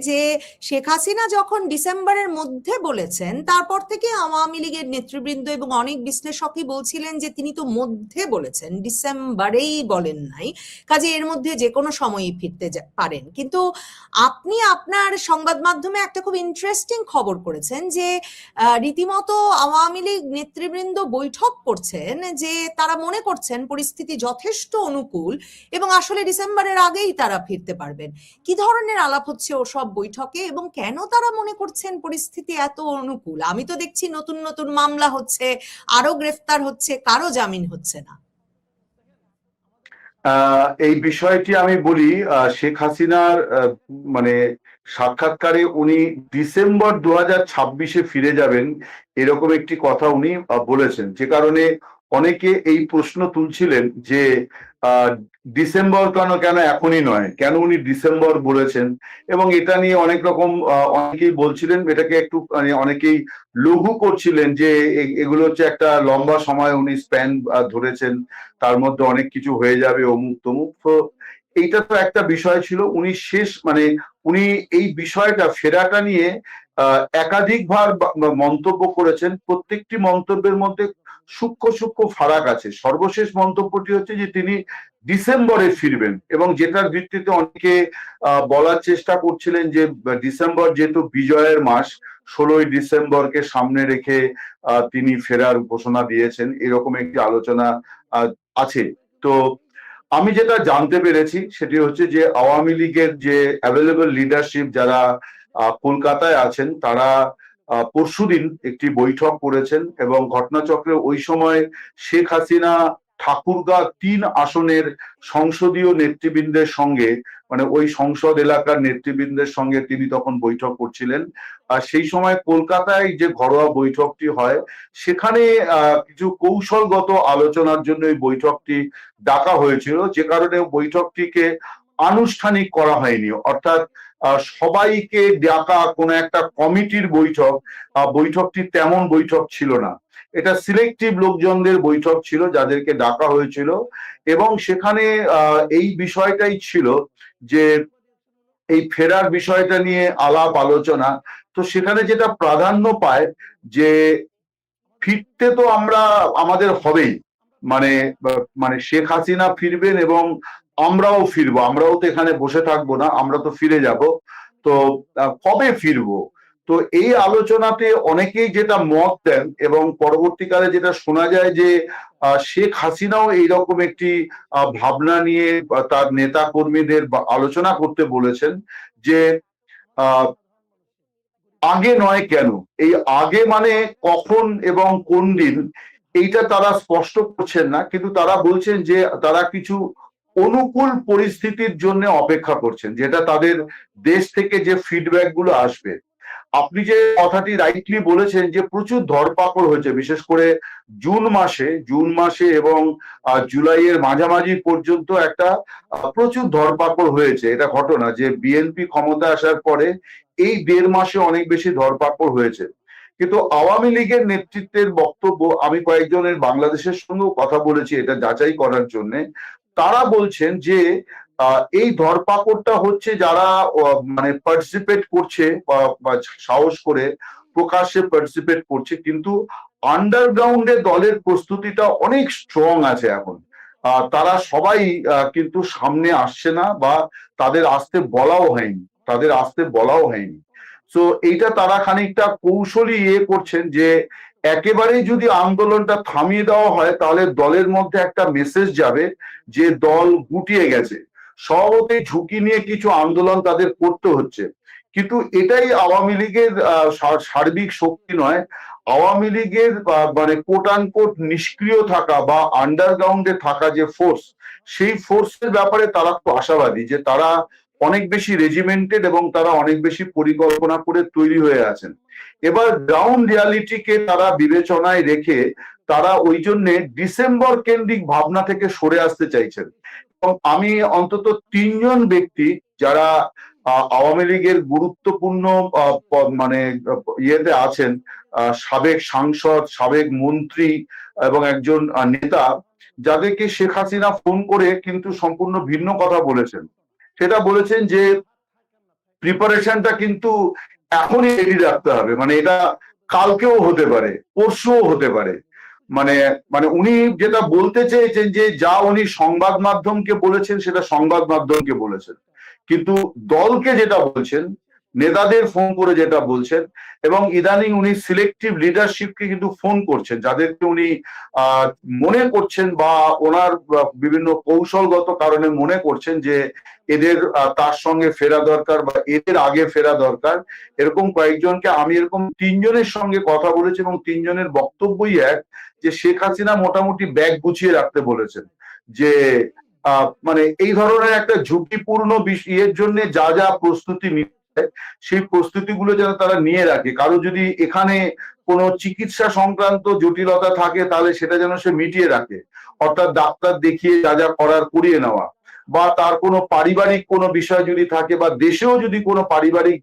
যে শেখ হাসিনা যখন ডিসেম্বরের মধ্যে বলেছেন, তারপর থেকে আওয়ামী লীগের নেতৃবৃন্দ এবং অনেক বিশ্লেষকই বলছিলেন যে তিনি তো মধ্যে বলেছেন, ডিসেম্বরেই বলেন নাই, কাজে এর মধ্যে যে কোনো সময়ই ফিরতে পারেন। কিন্তু আপনি আপনার সংবাদ মাধ্যমে একটা খুব ইন্টারেস্টিং খবর করেছেন যে রীতিমতো আওয়ামী লীগ নেতৃবৃন্দ বৈঠক করছেন, যে তারা মনে করছেন পরিস্থিতি যথেষ্ট অনুকূল এবং আসলে ডিসেম্বরের আগেই তারা ফিরতে পারবেন। কি ধরনের আলাপ হচ্ছে ওসব বৈঠকে এবং কেন তারা মনে করছেন পরিস্থিতি এত অনুকূল? আমি তো দেখছি নতুন নতুন মামলা হচ্ছে, আরো গ্রেফতার হচ্ছে, কারো জামিন হচ্ছে না। এই বিষয়টি আমি বলি, শেখ হাসিনার মানে সাক্ষাৎকারে উনি ডিসেম্বর 2026-এ ফিরে যাবেন এরকম একটি কথা উনি বলেছেন, যে কারণে অনেকে এই প্রশ্ন তুলছিলেন যে ডিসেম্বর কেন কেন এখনই নয়, কেন উনি ডিসেম্বর বলেছেন। এবং এটা নিয়ে অনেক রকম অনেকেই বলছিলেন, এটাকে একটু মানে অনেকেই লঘু করছিলেন যে এগুলো হচ্ছে একটা লম্বা সময় উনি স্প্যান ধরেছেন, তার মধ্যে অনেক কিছু হয়ে যাবে অমুক তমুক। তো এইটা তো একটা বিষয় ছিল। উনি শেষ মানে উনি এই বিষয়টা ফেরাটা নিয়ে একাধিকবার মন্তব্য করেছেন। প্রত্যেকটি মন্তব্যের মধ্যে সূক্ষ্ম সূক্ষ্ম ফারাক আছে। সর্বশেষ মন্তব্যটি হচ্ছে যে তিনি ডিসেম্বরে ফিরবেন, এবং যেটার ভিত্তিতে অনেকে বলার চেষ্টা করছিলেন যে ডিসেম্বর যেহেতু বিজয়ের মাস, 16ই ডিসেম্বরকে সামনে রেখে তিনি ফেরার ঘোষণা দিয়েছেন, এরকম একটি আলোচনা আছে। তো আমি যেটা জানতে পেরেছি সেটি হচ্ছে যে আওয়ামী লীগের যে অ্যাভেলেবল লিডারশিপ যারা কলকাতায় আছেন, তারা পরশুদিন একটি বৈঠক করেছেন, এবং ঘটনাচক্রে ওই সময় শেখ হাসিনা ঠাকুরগাঁ 3 আসনের সংসদীয় নেতৃবৃন্দের সঙ্গে, মানে ওই সংসদ এলাকার নেতৃবৃন্দের সঙ্গে তিনি তখন বৈঠক করছিলেন। আর সেই সময় কলকাতায় যে ঘরোয়া বৈঠকটি হয়, সেখানে কিছু কৌশলগত আলোচনার জন্য এই বৈঠকটি ডাকা হয়েছিল, যে কারণে বৈঠকটিকে আনুষ্ঠানিক করা হয়নি। অর্থাৎ সবাইকে ডাকা কোনো একটা কমিটির বৈঠক, বৈঠকটি তেমন বৈঠক ছিল না। এটা সিলেক্টিভ লোকজনদের বৈঠক ছিল যাদেরকে ডাকা হয়েছিল, এবং সেখানে এই বিষয়টাই ছিল যে এই ফেরার বিষয়টা নিয়ে আলাপ আলোচনা। তো সেখানে যেটা প্রাধান্য পায় যে ফিরতে তো আমাদের হবেই, মানে মানে শেখ হাসিনা ফিরবেন এবং আমরাও ফিরবো, আমরাও তো এখানে বসে থাকবো না, আমরা তো ফিরে যাব। তো কবে ফিরবো, তো এই আলোচনাতে অনেকেই যেটা মত দেন, এবং পরবর্তীকালে যেটা শোনা যায় যে শেখ হাসিনাও এইরকম একটি ভাবনা নিয়ে তার নেতা কর্মীদের আলোচনা করতে বলেছেন যে আগে নয় কেন, এই আগে মানে কখন এবং কোন দিন, এইটা তারা স্পষ্ট করছেন না, কিন্তু তারা বলছেন যে তারা কিছু অনুকূল পরিস্থিতির জন্য অপেক্ষা করছেন, যেটা তাদের দেশ থেকে যে ফিডব্যাক গুলো আসবে। আপনি যে কথাটি রাইটলি বলেছেন যে প্রচুর ধরপাকড় হয়েছে, বিশেষ করে জুন মাসে এবং জুলাইয়ের মাঝামাঝি পর্যন্ত একটা প্রচুর ধরপাকড় হয়েছে। এটা ঘটনা যে বিএনপি ক্ষমতা আসার পরে এই 1.5 মাসে অনেক বেশি ধরপাকড় হয়েছে। কিন্তু আওয়ামী লীগের নেতৃত্বের বক্তব্য, আমি কয়েকজনের বাংলাদেশের সঙ্গেও কথা বলেছি এটা যাচাই করার জন্য, তারা বলছেন যে এই ধরপাকড়টা হচ্ছে যারা মানে পার্টিসিপেট করছে বা সাহস করে প্রকাশ্যে পার্টিসিপেট করছে, কিন্তু আন্ডারগ্রাউন্ডে দলের প্রস্তুতিটা অনেক স্ট্রং আছে এখন। তারা সবাই কিন্তু সামনে আসছে না, বা তাদের আসতে বলাও হয়নি। তো এইটা তারা খানিকটা কৌশলী করছেন যে একেবারেই যদি আন্দোলনটা থামিয়ে দেওয়া হয়, তাহলে দলের মধ্যে একটা মেসেজ যাবে যে দল গুটিয়ে গেছে, স্বভাবতই ঝুঁকি নিয়ে কিছু আন্দোলন তাদের করতে হচ্ছে। কিন্তু এটাই আওয়ামী লীগের সার্বিক শক্তি নয়। আওয়ামী লীগের মানে কোট আনকোট নিষ্ক্রিয় থাকা বা আন্ডারগ্রাউন্ডে থাকা যে ফোর্স, সেই ফোর্সের ব্যাপারে তারা খুব আশাবাদী যে তারা অনেক বেশি রেজিমেন্টেড এবং তারা অনেক বেশি পরিকল্পনা করে তৈরি হয়ে আছেন। এবার গ্রাউন্ড রিয়ালিটিকে তারা বিবেচনায় রেখে তারা ওই জন্য ডিসেম্বর কেন্দ্রিক ভাবনা থেকে সরে আসতে চাইছেন। এবং আমি অন্তত 3 জন ব্যক্তি যারা আওয়ামী লীগের গুরুত্বপূর্ণ মানে ইয়েতে আছেন, সাবেক সাংসদ, সাবেক মন্ত্রী এবং একজন নেতা, যাদেরকে শেখ হাসিনা ফোন করে কিন্তু সম্পূর্ণ ভিন্ন কথা বলেছেন। সেটা বলেছেন যে প্রিপারেশনটা কিন্তু এখনই রেডি রাখতে হবে। মানে এটা কালকেও হতে পারে, পরশুও হতে পারে। মানে মানে উনি যেটা বলতে চেয়েছেন যে যা উনি সংবাদ মাধ্যমকে বলেছেন সেটা সংবাদ মাধ্যমকে বলেছেন, কিন্তু দলকে যেটা বলছেন, নেতাদের ফোন করে যেটা বলছেন, এবং ইদানিং উনি সিলেক্টিভ লিডারশিপকে কিন্তু ফোন করছেন, যাদেরকে উনি মনে করছেন বা ওনার বিভিন্ন কৌশলগত কারণে মনে করছেন যে এদের তার সঙ্গে ফেরা দরকার বা এদের আগে ফেরা দরকার। এরকম কয়েকজনকে আমি এরকম 3 জনের সঙ্গে কথা বলেছি এবং 3 জনের বক্তব্যই এক, যে শেখ হাসিনা মোটামুটি ব্যাগ গুছিয়ে রাখতে বলেছেন, যে মানে এই ধরনের একটা ঝুঁকিপূর্ণ ইয়ের জন্য যা যা প্রস্তুতি নিতে হয়, সেই প্রস্তুতিগুলো যেন তারা নিয়ে রাখে। কারো যদি এখানে কোনো চিকিৎসা সংক্রান্ত জটিলতা থাকে তাহলে সেটা যেন সে মিটিয়ে রাখে, অর্থাৎ ডাক্তার দেখিয়ে যা যা করার করিয়ে নেওয়া, বা তার কোনো পারিবারিক কোনো বিষয় যদি থাকে বা দেশেও যদি কোনো পারিবারিক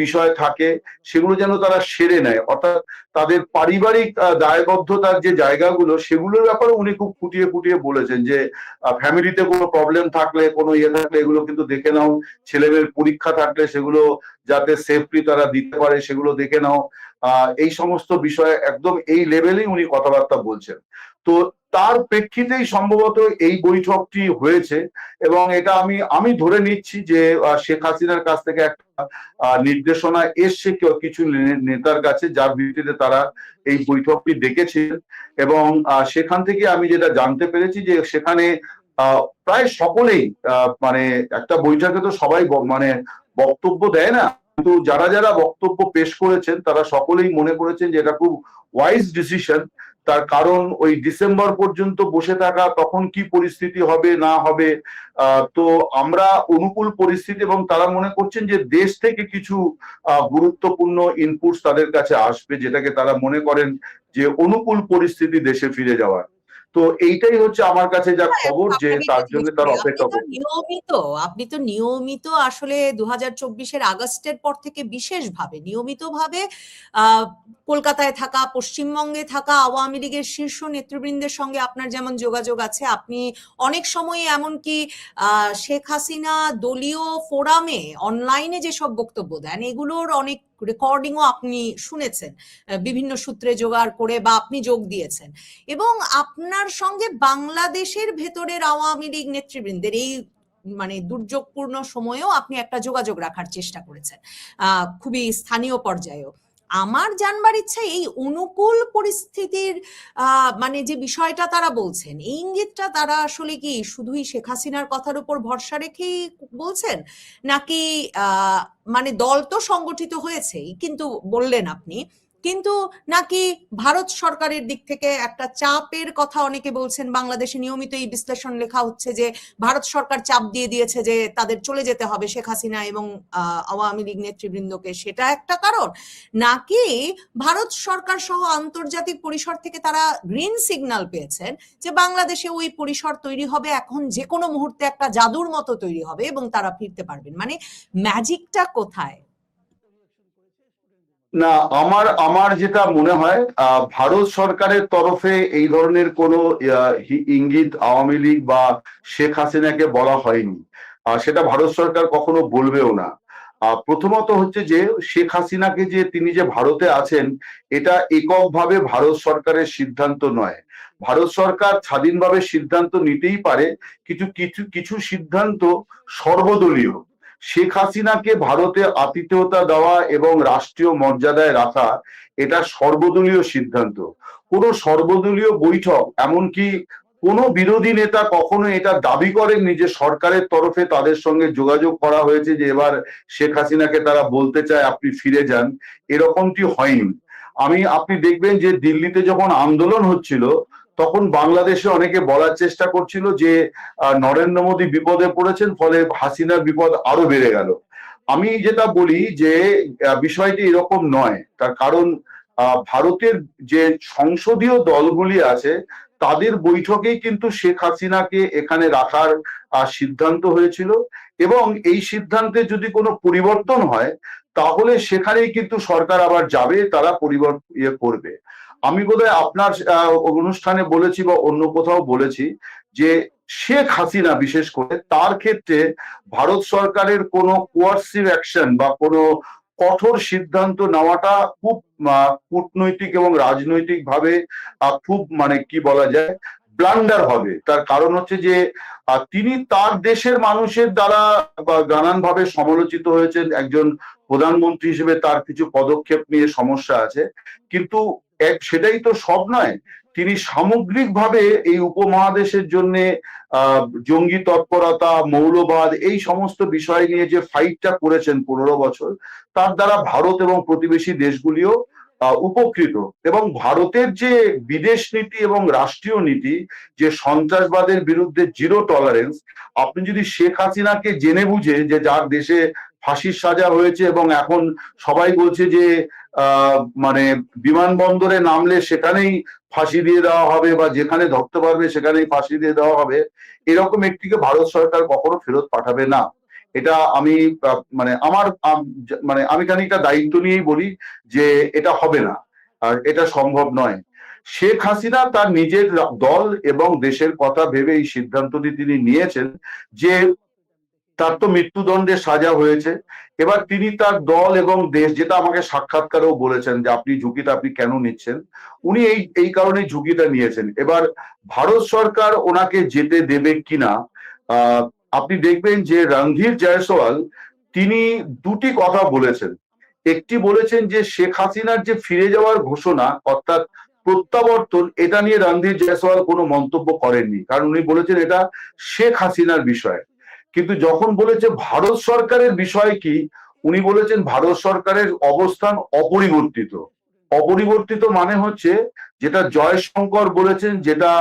বিষয় থাকে সেগুলো যেন তারা সেরে নেয়। অর্থাৎ তাদের পারিবারিক দায়বদ্ধতার যে জায়গাগুলো সেগুলোর ব্যাপারে উনি খুব ফুটিয়ে ফুটিয়ে বলেছেন, যে ফ্যামিলিতে কোনো প্রবলেম থাকলে, কোনো ইয়ে থাকলে এগুলো কিন্তু দেখে নাও, ছেলেমেয়ের পরীক্ষা থাকলে সেগুলো যাতে সেফলি তারা দিতে পারে সেগুলো দেখে নাও। এই সমস্ত বিষয়ে একদম এই লেভেলেই উনি কথাবার্তা বলছেন। তো তার প্রেক্ষিতেই সম্ভবত এই বৈঠকটি হয়েছে, এবং এটা আমি ধরে নিচ্ছি যে শেখ হাসিনার কাছ থেকে একটা নির্দেশনা এসছে কিছু নেতার কাছে, যার ভিত্তিতে তারা এই বৈঠকটি ডেকেছিলেন। এবং সেখান থেকে আমি যেটা জানতে পেরেছি যে সেখানে প্রায় সকলেই মানে একটা বৈঠকে তো সবাই মানে বক্তব্য দেয় না, কিন্তু যারা যারা বক্তব্য পেশ করেছেন তারা সকলেই মনে করেছেন যে এটা খুব ওয়াইজ ডিসিশন। তার কারণ ওই ডিসেম্বর পর্যন্ত বসে থাকা, তখন কি পরিস্থিতি হবে না হবে, তো আমরা অনুকূল পরিস্থিতি, এবং তারা মনে করছেন যে দেশ থেকে কিছু গুরুত্বপূর্ণ ইনপুটস তাদের কাছে আসবে, যেটাকে তারা মনে করেন যে অনুকূল পরিস্থিতি দেশে ফিরে যাওয়ার। তো এইটাই হচ্ছে আমার কাছে যা খবর, যে আপনাকে তার একটা জন্য জিনিস তার বলি, অপেক্ষা করছে। আপনি তো নিয়মিত আসলে 2024-এর আগস্টের পর থেকে বিশেষভাবে নিয়মিতভাবে আহ কলকাতায় থাকা, পশ্চিমবঙ্গে থাকা আওয়ামী লীগের শীর্ষ নেতৃবৃন্দের সঙ্গে আপনার যেমন যোগাযোগ আছে, আপনি অনেক সময় এমনকি শেখ হাসিনা দলীয় ফোরামে অনলাইনে যেসব বক্তব্য দেন এগুলোর অনেক রেকর্ডিংও আপনি শুনেছেন, বিভিন্ন সূত্রে জোগাড় করে, বা আপনি যোগ দিয়েছেন। এবং আপনার সঙ্গে বাংলাদেশের ভেতরের আওয়ামী লীগ নেতৃবৃন্দের এই মানে দুর্যোগপূর্ণ সময়েও আপনি একটা যোগাযোগ রাখার চেষ্টা করেছেন, খুবই স্থানীয় পর্যায়েও। আমার জানবার ইচ্ছা, এই অনুকূল পরিস্থিতির মানে যে বিষয়টা তারা বলছেন, এই ইঙ্গিতটা তারা আসলে কি শুধুই শেখ হাসিনার কথার উপর ভরসা রেখেই বলছেন, নাকি মানে দল তো সংগঠিত হয়েছেই কিন্তু বললেন আপনি, কিন্তু নাকি ভারত সরকারের দিক থেকে একটা চাপের কথা অনেকে বলছেন, বাংলাদেশে নিয়মিত এই বিশ্লেষণ লেখা হচ্ছে যে ভারত সরকার চাপ দিয়ে দিয়েছে যে তাদের চলে যেতে হবে শেখ হাসিনা এবং আওয়ামী লীগ নেতৃবৃন্দকে, সেটা একটা কারণ, নাকি ভারত সরকার সহ আন্তর্জাতিক পরিসর থেকে তারা গ্রিন সিগন্যাল পেয়েছেন যে বাংলাদেশে ওই পরিসর তৈরি হবে, এখন যে কোনো মুহূর্তে একটা জাদুর মতো তৈরি হবে এবং তারা ফিরতে পারবেন। মানে ম্যাজিকটা কোথায়? না, আমার যেটা মনে হয়, ভারত সরকারের তরফে এই ধরনের কোনো ইঙ্গিত আওয়ামী লীগ বা শেখ হাসিনাকে বলা হয়নি, সেটা ভারত সরকার কখনো বলবেও না। প্রথমত হচ্ছে যে শেখ হাসিনাকে যে তিনি যে ভারতে আছেন, এটা এককভাবে ভারত সরকারের সিদ্ধান্ত নয়। ভারত সরকার স্বাধীনভাবে সিদ্ধান্ত নিতেই পারে, কিছু কিছু কিছু সিদ্ধান্ত সর্বদলীয়। শেখ হাসিনাকে ভারতে আতিথেয়তা দেওয়া এবং রাষ্ট্রীয় মর্যাদায় রাখা, এটা সর্বদলীয় সিদ্ধান্ত। কোনো সর্বদলীয় বৈঠক, এমনকি কোনো বিরোধী নেতা কখনো এটা দাবি করেননি যে সরকারের তরফে তাদের সঙ্গে যোগাযোগ করা হয়েছে যে এবার শেখ হাসিনাকে তারা বলতে চায় আপনি ফিরে যান, এরকমটি হয়নি। আপনি দেখবেন যে দিল্লিতে যখন আন্দোলন হচ্ছিল তখন বাংলাদেশে অনেকে বলার চেষ্টা করছিল যে নরেন্দ্র মোদী বিপদে পড়েছেন, ফলে হাসিনার বিপদ আরো বেড়ে গেল। আমি যেটা বলি যে বিষয়টি এরকম নয়। তার কারণ ভারতের যে সংসদীয় দলগুলি আছে তাদের বৈঠকেই কিন্তু শেখ হাসিনাকে এখানে রাখার সিদ্ধান্ত হয়েছিল, এবং এই সিদ্ধান্তে যদি কোনো পরিবর্তন হয় তাহলে সেখানেই কিন্তু সরকার আবার যাবে, তারা পরিবর্তন করবে। আমি বোধহয় আপনার অনুষ্ঠানে বলেছি বা অন্য কোথাও বলেছি যে শেখ হাসিনা বিশেষ করে তার ক্ষেত্রে ভারত সরকারের কোনো কোয়ার্সিভ অ্যাকশন বা কোনো কঠোর সিদ্ধান্ত নেওয়াটা খুব কূটনৈতিক এবং রাজনৈতিক ভাবে খুব মানে কি বলা যায় ব্লান্ডার হবে। তার কারণ হচ্ছে যে তিনি তার দেশের মানুষের দ্বারা নানানভাবে সমালোচিত হয়েছেন। একজন প্রধানমন্ত্রী হিসেবে তার কিছু পদক্ষেপ নিয়ে সমস্যা আছে, কিন্তু সেটাই তো সব নয়। তিনি সামগ্রিকভাবে এই উপমহাদেশের জন্য জঙ্গি তৎপরতা, মৌলবাদ, এই সমস্ত বিষয় নিয়ে যে ফাইটটা করেছেন 15 বছর, তার দ্বারা ভারত এবং প্রতিবেশী দেশগুলিও উপকৃত। এবং ভারতের যে বিদেশ নীতি এবং রাষ্ট্রীয় নীতি, যে সন্ত্রাসবাদের বিরুদ্ধে জিরো টলারেন্স, আপনি যদি শেখ হাসিনাকে জেনে বুঝে, যে যার দেশে ফাঁসির সাজা হয়েছে এবং এখন সবাই বলছে যে মানে বিমানবন্দরে নামলে সেখানেই ফাঁসি দিয়ে দেওয়া হবে বা যেখানে ধরতে পারবে সেখানেই ফাঁসি দিয়ে দেওয়া হবে, এরকম একটিকে ভারত সরকার কখনো ফেরত পাঠাবে না। এটা আমি মানে আমার মানে আমি খানিকটা দায়িত্ব নিয়েই বলি যে এটা হবে না, আর এটা সম্ভব নয়। শেখ হাসিনা তার নিজের দল এবং দেশের কথা ভেবে এই সিদ্ধান্তটি তিনি নিয়েছেন যে তার তো মৃত্যুদণ্ডের সাজা হয়েছে। এবার তিনি তার দল এবং দেশ, যেটা আমাকে সাক্ষাৎকারেও বলেছেন যে আপনি ঝুঁকিটা আপনি কেন নিচ্ছেন, উনি এই কারণে ঝুঁকিটা নিয়েছেন। এবার ভারত সরকার ওনাকে যেতে দেবে কিনা, আপনি দেখবেন যে রণধীর জয়সওয়াল তিনি দুটি কথা বলেছেন। একটি বলেছেন যে শেখ হাসিনার যে ফিরে যাওয়ার ঘোষণা অর্থাৎ প্রত্যাবর্তন, এটা নিয়ে রণধীর জয়সওয়াল কোনো মন্তব্য করেননি, কারণ উনি বলেছেন এটা শেখ হাসিনার বিষয়। কিন্তু যখন বলেছে ভারত সরকারের বিষয় কি, উনি বলেছেন ভারত সরকারের অবস্থান অপরিবর্তিত। অপরিবর্তিত মানে হচ্ছে যেটা জয়শঙ্কর বলেছেন, যেটা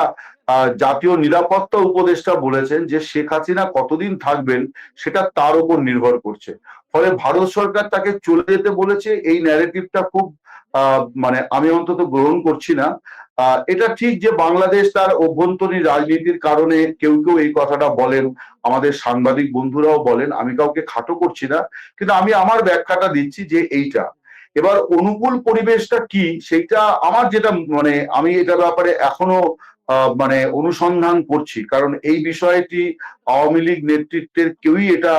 জাতীয় নিরাপত্তা উপদেষ্টা বলেছেন, যে শেখ হাসিনা কতদিন থাকবেন সেটা তার উপর নির্ভর করছে। ফলে ভারত সরকার তাকে চলে যেতে বলেছে, এই ন্যারেটিভটা খুব মানে আমি অন্তত গ্রহণ করছি না। এটা ঠিক যে বাংলাদেশ তার অভ্যন্তরীণ রাজনীতির কারণে কেউ কেউ এই কথাটা বলেন, আমাদের সাংবাদিক বন্ধুরাও বলেন, আমি কাউকে খাটো করছি না, কিন্তু আমি আমার ব্যাখ্যাটা দিচ্ছি যে এইটা। এবার অনুকূল পরিবেশটা কি সেইটা আমার যেটা মানে আমি এটার ব্যাপারে এখনো মানে অনুসন্ধান করছি, কারণ এই বিষয়টি আওয়ামী লীগ নেতৃত্বের কেউই এটা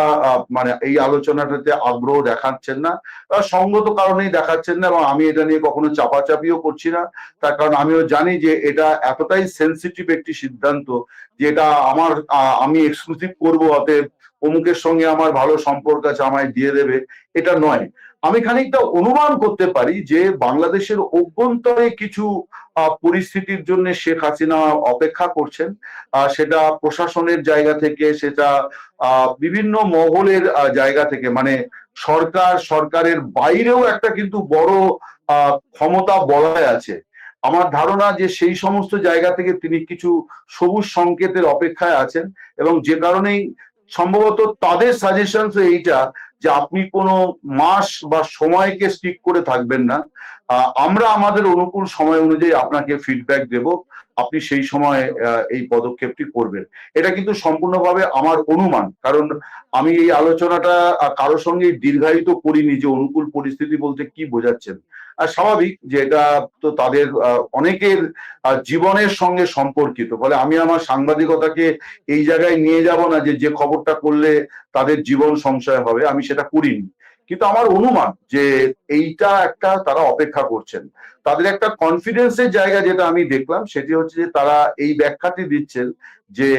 মানে এই আলোচনাটাতে আগ্রহ দেখাচ্ছেন না, সঙ্গত কারণেই দেখাচ্ছেন না, এবং আমি এটা নিয়ে কখনো চাপাচাপিও করছি না। তার কারণ আমিও জানি যে এটা এতটাই সেন্সিটিভ একটি সিদ্ধান্ত যে এটা আমার আমি এক্সক্লুসিভ করবো, অতএব অমুকের সঙ্গে আমার ভালো সম্পর্ক আছে আমায় দিয়ে দেবে, এটা নয়। আমি খানিকটা অনুমান করতে পারি যে বাংলাদেশের অভ্যন্তরে কিছু পরিস্থিতির জন্য শেখ হাসিনা অপেক্ষা করছেন। সেটা প্রশাসনের জায়গা থেকে, সেটা বিভিন্ন মহলের জায়গা থেকে, মানে সরকারের বাইরেও একটা কিন্তু বড় ক্ষমতা বলয় আছে। আমার ধারণা যে সেই সমস্ত জায়গা থেকে তিনি কিছু সবুজ সংকেতের অপেক্ষায় আছেন, এবং যে কারণেই সম্ভবত তাদের সাজেশন এইটা যে আপনি কোনো মাস বা সময়কে স্টিক করে থাকবেন না, আমরা আমাদের অনুকূল সময় অনুযায়ী আপনাকে ফিডব্যাক দেব, আপনি সেই সময় এই পদক্ষেপটি করবেন। এটা কিন্তু সম্পূর্ণভাবে আমার অনুমান, কারণ আমি এই আলোচনাটা কারোর সঙ্গে দীর্ঘায়িত করিনি যে অনুকূল পরিস্থিতি বলতে কি বোঝাচ্ছেন। আর স্বাভাবিক যে এটা তো তাদের অনেকের জীবনের সঙ্গে সম্পর্কিত, ফলে আমি আমার সাংবাদিকতাকে এই জায়গায় নিয়ে যাব না যে যে খবরটা করলে তাদের জীবন সংশয় হবে, আমি সেটা করিনি। কিন্তু আমার অনুমান যে এইটা একটা তারা অপেক্ষা করছেন, তাদের একটা কনফিডেন্সের জায়গা যেটা আমি দেখলাম সেটি হচ্ছে যে তারা এই ব্যাখ্যাটি দিচ্ছেন যে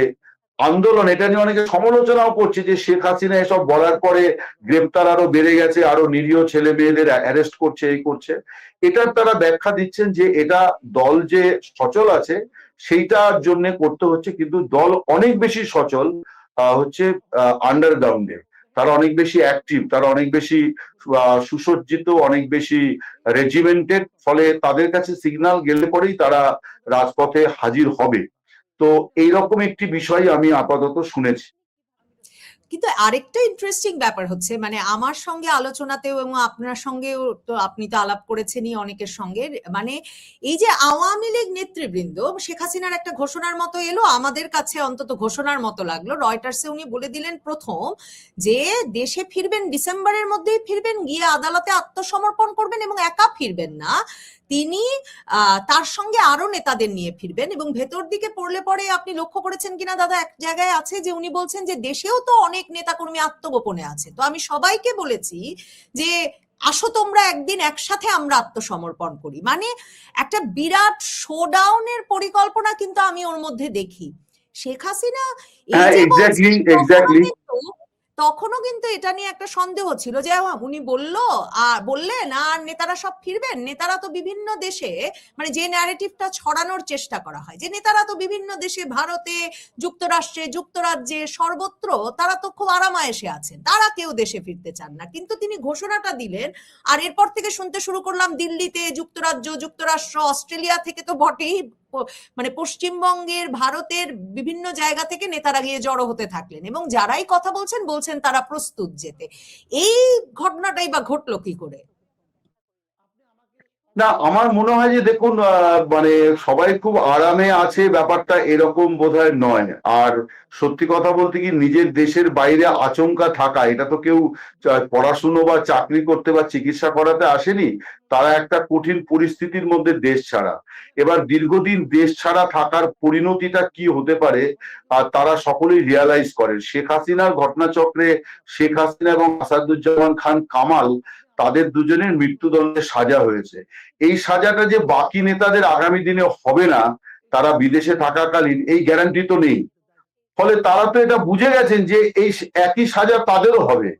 আন্দোলন, এটা নিয়ে অনেকে সমালোচনাও করছে যে শেখ হাসিনা এসব বলার পরে গ্রেপ্তার আরো বেড়ে গেছে, আরো নিরীহ ছেলে মেয়েদের অ্যারেস্ট করছে, এই করছে। এটার তারা ব্যাখ্যা দিচ্ছেন যে এটা দল যে সচল আছে সেইটার জন্য করতে হচ্ছে, কিন্তু দল অনেক বেশি সচল হচ্ছে আন্ডারগ্রাউন্ডে, তারা অনেক বেশি অ্যাক্টিভ, তারা অনেক বেশি সুসজ্জিত, অনেক বেশি রেজিমেন্টেড, ফলে তাদের কাছে সিগন্যাল গেলে পরেই তারা রাজপথে হাজির হবে। তো এইরকম একটি বিষয় আমি আপাতত শুনেছি। কিন্তু আরেকটা ইন্টারেস্টিং ব্যাপার হচ্ছে, মানে আমার সঙ্গে আলোচনাতেও এবং আপনার সঙ্গেও তো আপনি তো আলাপ করেছেনই অনেকের সঙ্গে, মানে এই যে আওয়ামী লীগ নেতৃবৃন্দ শেখ হাসিনার একটা ঘোষণার মতো এলো, আমাদের কাছে অন্তত ঘোষণার মতো লাগলো, রয়টার্সে উনি বলে দিলেন প্রথম যে দেশে ফিরবেন ডিসেম্বরের মধ্যেই ফিরবেন, গিয়ে আদালতে আত্মসমর্পণ করবেন এবং একা ফিরবেন না, তিনি তার সঙ্গে আরো নেতাদের নিয়ে ফিরবেন। এবং ভেতর দিকে পড়লে পরে আপনি লক্ষ্য করেছেন কিনা দাদা, এক জায়গায় আছে যে উনি বলছেন যে দেশেও তো অনেক নেতাকর্মী আত্মগোপনে আছে, তো আমি সবাইকে বলেছি যে আসো তোমরা একদিন একসাথে আমরা আত্মসমর্পণ করি। মানে একটা বিরাট শোডাউনের পরিকল্পনা কিন্তু আমি ওর মধ্যে দেখি। শেখ হাসিনা এই যে এক্স্যাক্টলি বলছেন, এক্স্যাক্টলি। তখনও কিন্তু এটা নিয়ে একটা সন্দেহ ছিল যে উনি বললেন আর নেতারা সব ফিরবেন। নেতারা তো বিভিন্ন দেশে, মানে যে ন্যারেটিভটা ছড়ানোর চেষ্টা করা হয় যে নেতারা তো বিভিন্ন দেশে, ভারতে, যুক্তরাষ্ট্রে, যুক্তরাজ্যে, সর্বত্র তারা তো খুব আরামায়েশে আছেন, তারা কেউ দেশে ফিরতে চান না। কিন্তু তিনি ঘোষণাটা দিলেন, আর এরপর থেকে শুনতে শুরু করলাম দিল্লিতে, যুক্তরাজ্য, যুক্তরাষ্ট্র, অস্ট্রেলিয়া থেকে তো বটেই, মানে পশ্চিমবঙ্গের, ভারতের বিভিন্ন জায়গা থেকে নেতারা গিয়ে জড়ো হতে থাকলেন, এবং যারাই কথা বলছেন তারা প্রস্তুত যেতে। এই ঘটনাটাই বা ঘটলো কি করে? না, আমার মনে হয় যে দেখুন, মানে সবাই খুব আরামে আছে ব্যাপারটা এরকম বোধহয় নয়। আর সত্যি কথা বলতে কি, নিজের দেশের বাইরে আচমকা থাকা, এটা তো কেউ পড়াশুনো বা চাকরি করতে বা চিকিৎসা করাতে আসেনি। তারা একটা কঠিন পরিস্থিতির মধ্যে দেশ ছাড়া, এবার দীর্ঘদিন দেশ ছাড়া থাকার পরিণতিটা কি হতে পারে আর তারা সকলেই রিয়ালাইজ করেন। শেখ হাসিনার ঘটনাচক্রে শেখ হাসিনা এবং আসাদুজ্জামান খান কামাল, তাদের দুজনের মৃত্যুদণ্ডে সাজা হয়েছে। এই সাজাটা যে বাকি নেতাদের আগামী দিনে হবে না, তারা বিদেশে থাকাকালীন, এই গ্যারান্টি তো নেই। ফলে তারা তো এটা বুঝে গেছেন যে এই একই সাজা তাদেরও হবে।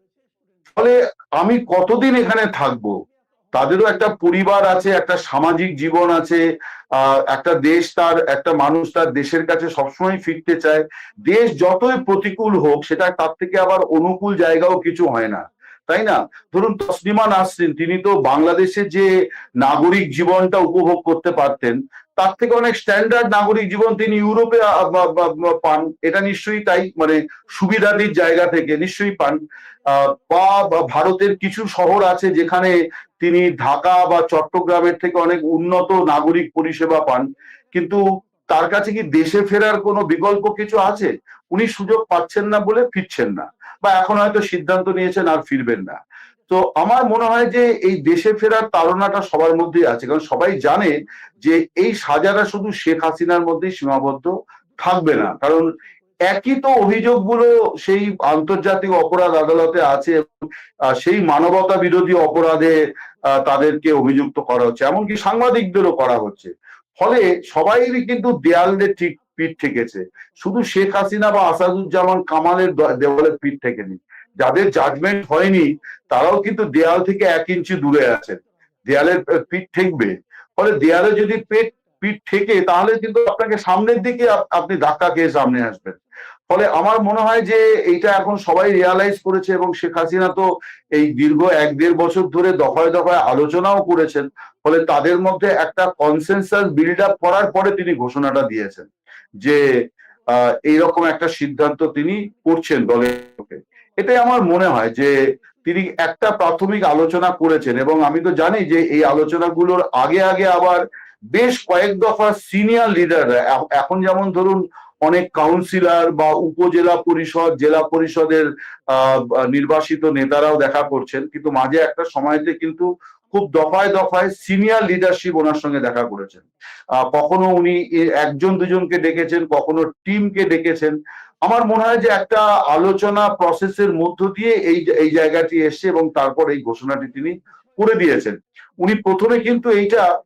ফলে আমি কতদিন এখানে থাকবো, তাদেরও একটা পরিবার আছে, একটা সামাজিক জীবন আছে, একটা দেশ, তার একটা মানুষ তার দেশের কাছে সবসময় ফিরতে চায়। দেশ যতই প্রতিকূল হোক, সেটা তার থেকে আবার অনুকূল জায়গাও কিছু হয় না, তাই না? ধরুন তসলিমা নাসরিন, তিনি তো বাংলাদেশের যে নাগরিক জীবনটা উপভোগ করতে পারতেন, তার থেকে অনেক স্ট্যান্ডার্ড নাগরিক জীবন তিনি ইউরোপে পান। এটা নিশ্চয়ই তাই, মানে সুবিধাদির জায়গা থেকে নিশ্চয়ই পান। বা ভারতের কিছু শহর আছে যেখানে তিনি ঢাকা বা চট্টগ্রামের থেকে অনেক উন্নত নাগরিক পরিষেবা পান। কিন্তু তার কাছে কি দেশে ফেরার কোনো বিকল্প কিছু আছে? উনি সুযোগ পাচ্ছেন না বলে ফিরছেন না, বা এখন হয়তো সিদ্ধান্ত নিয়েছেন আর ফিরবেন না। তো আমার মনে হয় যে এই দেশে ফেরার তাড়নাটা সবার মধ্যেই আছে, কারণ সবাই জানে যে এই সাজাটা শুধু শেখ হাসিনার মধ্যেই সীমাবদ্ধ থাকবে না। কারণ একই তো অভিযোগগুলো সেই আন্তর্জাতিক অপরাধ আদালতে আছে, সেই মানবতা বিরোধী অপরাধে তাদেরকে অভিযুক্ত করা হচ্ছে, এমনকি সাংবাদিকদেরও করা হচ্ছে। ফলে সবাইরই কিন্তু দেয়ালে ঠিক পিঠ ঠেকেছে, শুধু শেখ হাসিনা বা আসাদুজ্জামান কামালের দেওয়ালে পিঠ ঠেকেনি। যাদের জাজমেন্ট হয়নি তারাও কিন্তু দেয়াল থেকে 1 ইঞ্চি দূরে আছেন, দেয়ালের পিঠ ঠেকবে। ফলে দেয়ালে যদি পিঠ ঠেকে, তাহলে কিন্তু আপনাকে সামনের দিকে আপনি ধাক্কা খেয়ে সামনে আসবেন। ফলে আমার মনে হয় যে এইটা এখন সবাই রিয়ালাইজ করেছে, এবং শেখ হাসিনা তো এই দীর্ঘ 1-1.5 বছর ধরে দফায় দফায় আলোচনাও করেছেন। ফলে তাদের মধ্যে একটা কনসেনসাস বিল্ড আপ করার পরে তিনি ঘোষণাটা দিয়েছেন যে এইরকম একটা সিদ্ধান্ত তিনি করছেন দলের। এটাই আমার মনে হয় যে তিনি একটা প্রাথমিক আলোচনা করেছেন, এবং আমি তো জানি যে এই আলোচনাগুলোর আগে আগে আবার বেশ কয়েক দফা সিনিয়র লিডাররা, এখন যেমন ধরুন অনেক কাউন্সিলর বা উপজেলা পরিষদ, জেলা পরিষদের নির্বাসিত নেতারাও দেখা করছেন, কিন্তু মাঝে একটা সময়তে কিন্তু খুব দফায় দফায় সিনিয়র লিডারশিপ ওনার সঙ্গে দেখা করেছেন। কখনো উনি 1-2জনকে ডেকেছেন, কখনো টিমকে ডেকেছেন। আমার মনে হয় যে একটা আলোচনা প্রসেসের মধ্য দিয়ে এই জায়গাটি এসছে, এবং তারপর এই ঘোষণাটি তিনি করে দিয়েছেন। উনি প্রথমে কিন্তু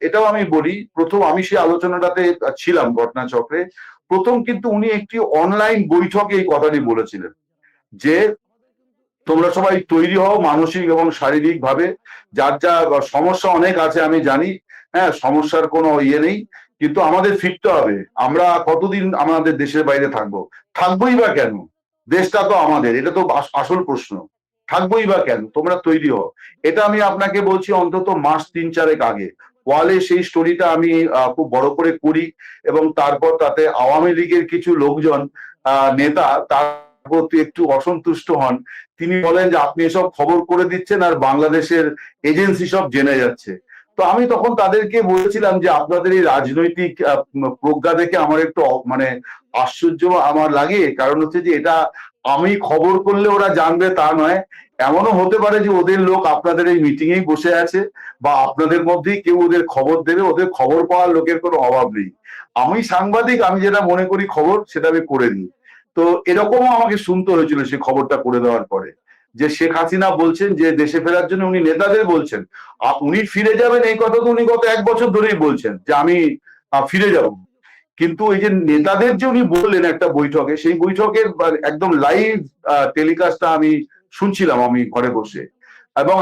এটাও আমি বলি, প্রথম আমি সেই আলোচনাটাতে ছিলাম ঘটনাচক্রে, প্রথম কিন্তু উনি একটি অনলাইন বৈঠকে এই কথাটি বলেছিলেন যে তোমরা সবাই তৈরি হও মানসিক এবং শারীরিক ভাবে, যার যা সমস্যা অনেক আছে আমি জানি, হ্যাঁ, সমস্যার কোনো ইয়ে নেই, কিন্তু আমাদের ফিরতে হবে। আমরা কতদিন আমাদের দেশের বাইরে থাকবোই বা কেন? দেশটা তো আমাদের, এটা তো আসল প্রশ্ন। থাকবোই বা কেন? তোমরা তৈরি হও। এটা আমি আপনাকে বলছি অন্তত মাস 3-4 আগে ওয়ালে সেই স্টোরিটা আমি খুব বড় করে করি, এবং তারপর তাতে আওয়ামী লীগের কিছু লোকজন, নেতা, তার প্রতি একটু অসন্তুষ্ট হন। তিনি বলেন যে আপনি এসব খবর করে দিচ্ছেন আর বাংলাদেশের এজেন্সি সব জেনে যাচ্ছে। তো আমি তখন তাদেরকে বলেছিলাম যে আপনাদের এই রাজনৈতিক প্রজ্ঞা দেখে আমার একটু মানে আশ্চর্য আমার লাগে, কারণ হচ্ছে যে এটা আমি খবর করলে ওরা জানবে তা নয়। এমনও হতে পারে যে ওদের লোক আপনাদের এই মিটিং এই বসে আছে, বা আপনাদের মধ্যেই কেউ ওদের খবর দেবে। ওদের খবর পাওয়ার লোকের কোনো অভাব নেই। আমি সাংবাদিক, আমি যেটা মনে করি খবর সেটা আমি করে দিই। তো এরকমও আমাকে শুনতে হয়েছিল সেই খবরটা করে দেওয়ার পরে, যে শেখ হাসিনা বলছেন যে দেশে ফেরার জন্য উনি নেতাদের বলছেন। উনি ফিরে যাবেন এই কথা তো উনি গত 1 বছর ধরেই বলছেন যে আমি ফিরে যাব। কিন্তু এই যে নেতাদের যে উনি বললেন একটা বৈঠকে, সেই বৈঠকের একদম লাইভ টেলিকাস্টটা আমি শুনছিলাম আমি ঘরে বসে। এবং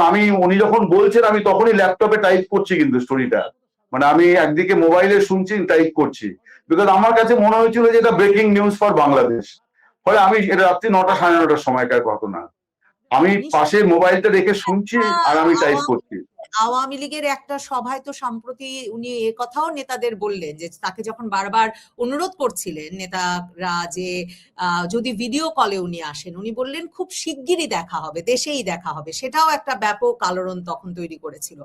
উনি যখন বলছেন আমি তখনই ল্যাপটপে টাইপ করছি কিন্তু স্টোরিটা, মানে আমি একদিকে মোবাইলে শুনছি টাইপ করছি, বিকজ আমার কাছে মনে হয়েছিল যে এটা ব্রেকিং নিউজ ফর বাংলাদেশ। ফলে আমি এটা রাত্রি 9টা 9:30 সময়কার ঘটনা, আমি পাশে নিশ্চয়ই। মোবাইলটা রেখে শুনছি আর আমি টাইপ করছি। আওয়ামী লীগের একটা সভায় তো সম্প্রতি উনি এ কথাও নেতাদের বললেন যে তাকে যখন বারবার অনুরোধ করছিলেন নেতারা যে যদি ভিডিও কলে উনি আসেন, উনি বললেন খুব শিগগিরই দেখা হবে, দেশেই দেখা হবে। সেটাও একটা ব্যাপক আলোড়ন তখন তৈরি করেছিল।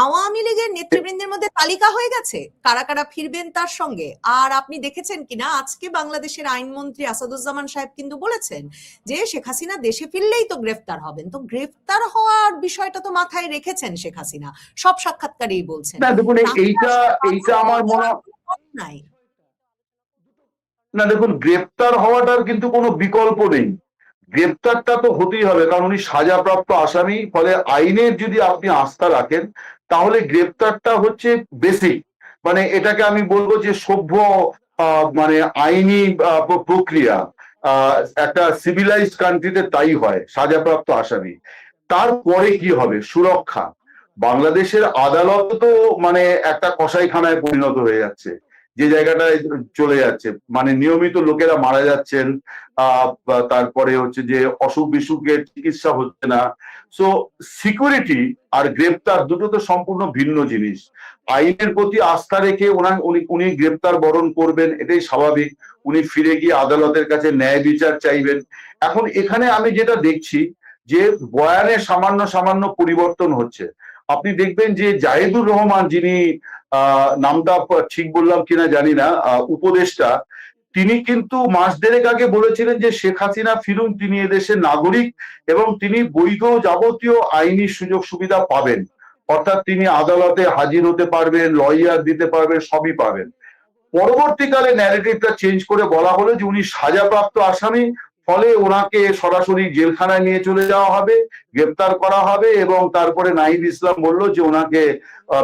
আওয়ামী লীগের নেতৃবৃন্দের মধ্যে তালিকা হয়ে গেছে কারা কারা ফিরবেন তার সঙ্গে। আর আপনি দেখেছেন কিনা, আজকে বাংলাদেশের আইনমন্ত্রী আসাদুজ্জামান সাহেব কিন্তু বলেছেন যে শেখ হাসিনা দেশে ফিরলেই তো গ্রেফতার হবেন। তো গ্রেফতার হওয়ার বিষয়টা তো মাথায় রেখেছেন শেখ হাসিনা, সব সাক্ষাৎকারেই বলছেন। না দেখুন, তাতে এইটা আসলে এইটা বাস্তব আমার মনে হওয়ার কোনো পথ নাই। না, দেখুন, গ্রেপ্তার হওয়াটার কিন্তু কোনো বিকল্প নেই। গ্রেপ্তারটা তো হতেই হবে, কারণ উনি সাজাপ্রাপ্ত আসামি। ফলে আইনের যদি আপনি আস্থা রাখেন, তাহলে গ্রেপ্তারটা হচ্ছে বেসিক, মানে এটাকে আমি বলবো যে সভ্য মানে আইনি প্রক্রিয়া। একটা সিভিলাইজড কান্ট্রিতে তাই হয়, সাজাপ্রাপ্ত আসামি। তারপরে কি হবে? সুরক্ষা। বাংলাদেশের আদালত তো মানে একটা কসাইখানায় পরিণত হয়ে যাচ্ছে, যে জায়গাটায় চলে যাচ্ছে, মানে নিয়মিত লোকেরা মারা যাচ্ছেন। তারপরে হচ্ছে যে অসুখ বিসুখের চিকিৎসা হচ্ছে না। সো সিকিউরিটি আর গ্রেপ্তার দুটো তো সম্পূর্ণ ভিন্ন জিনিস। আইনের প্রতি আস্থা রেখে উনি গ্রেপ্তার বরণ করবেন, এটাই স্বাভাবিক। উনি ফিরে গিয়ে আদালতের কাছে ন্যায় বিচার চাইবেন। এখন এখানে আমি যেটা দেখছি যে বয়ানে সামান্য সামান্য পরিবর্তন হচ্ছে। আপনি দেখবেন যে জাহিদুর রহমান, যিনি নামটা ঠিক বললাম কিনা জানি না, উপদেষ্টা, তিনি কিন্তু মাস দেড়েক আগে বলেছিলেন যে শেখ হাসিনা ফিরুন, তিনি এদেশের নাগরিক এবং তিনি বৈধ যাবতীয় আইনি সুযোগ সুবিধা পাবেন। অর্থাৎ তিনি আদালতে হাজির হতে পারবেন, লয়ার দিতে পারবেন, সবই পাবেন। পরবর্তীকালে ন্যারেটিভটা চেঞ্জ করে বলা হলো যে উনি সাজাপ্রাপ্ত আসামি, ফলে ওনাকে সরাসরি জেলখানায় নিয়ে চলে যাওয়া হবে, গ্রেপ্তার করা হবে, এবং তারপরে নাহিদ ইসলাম বলল যে ওনাকে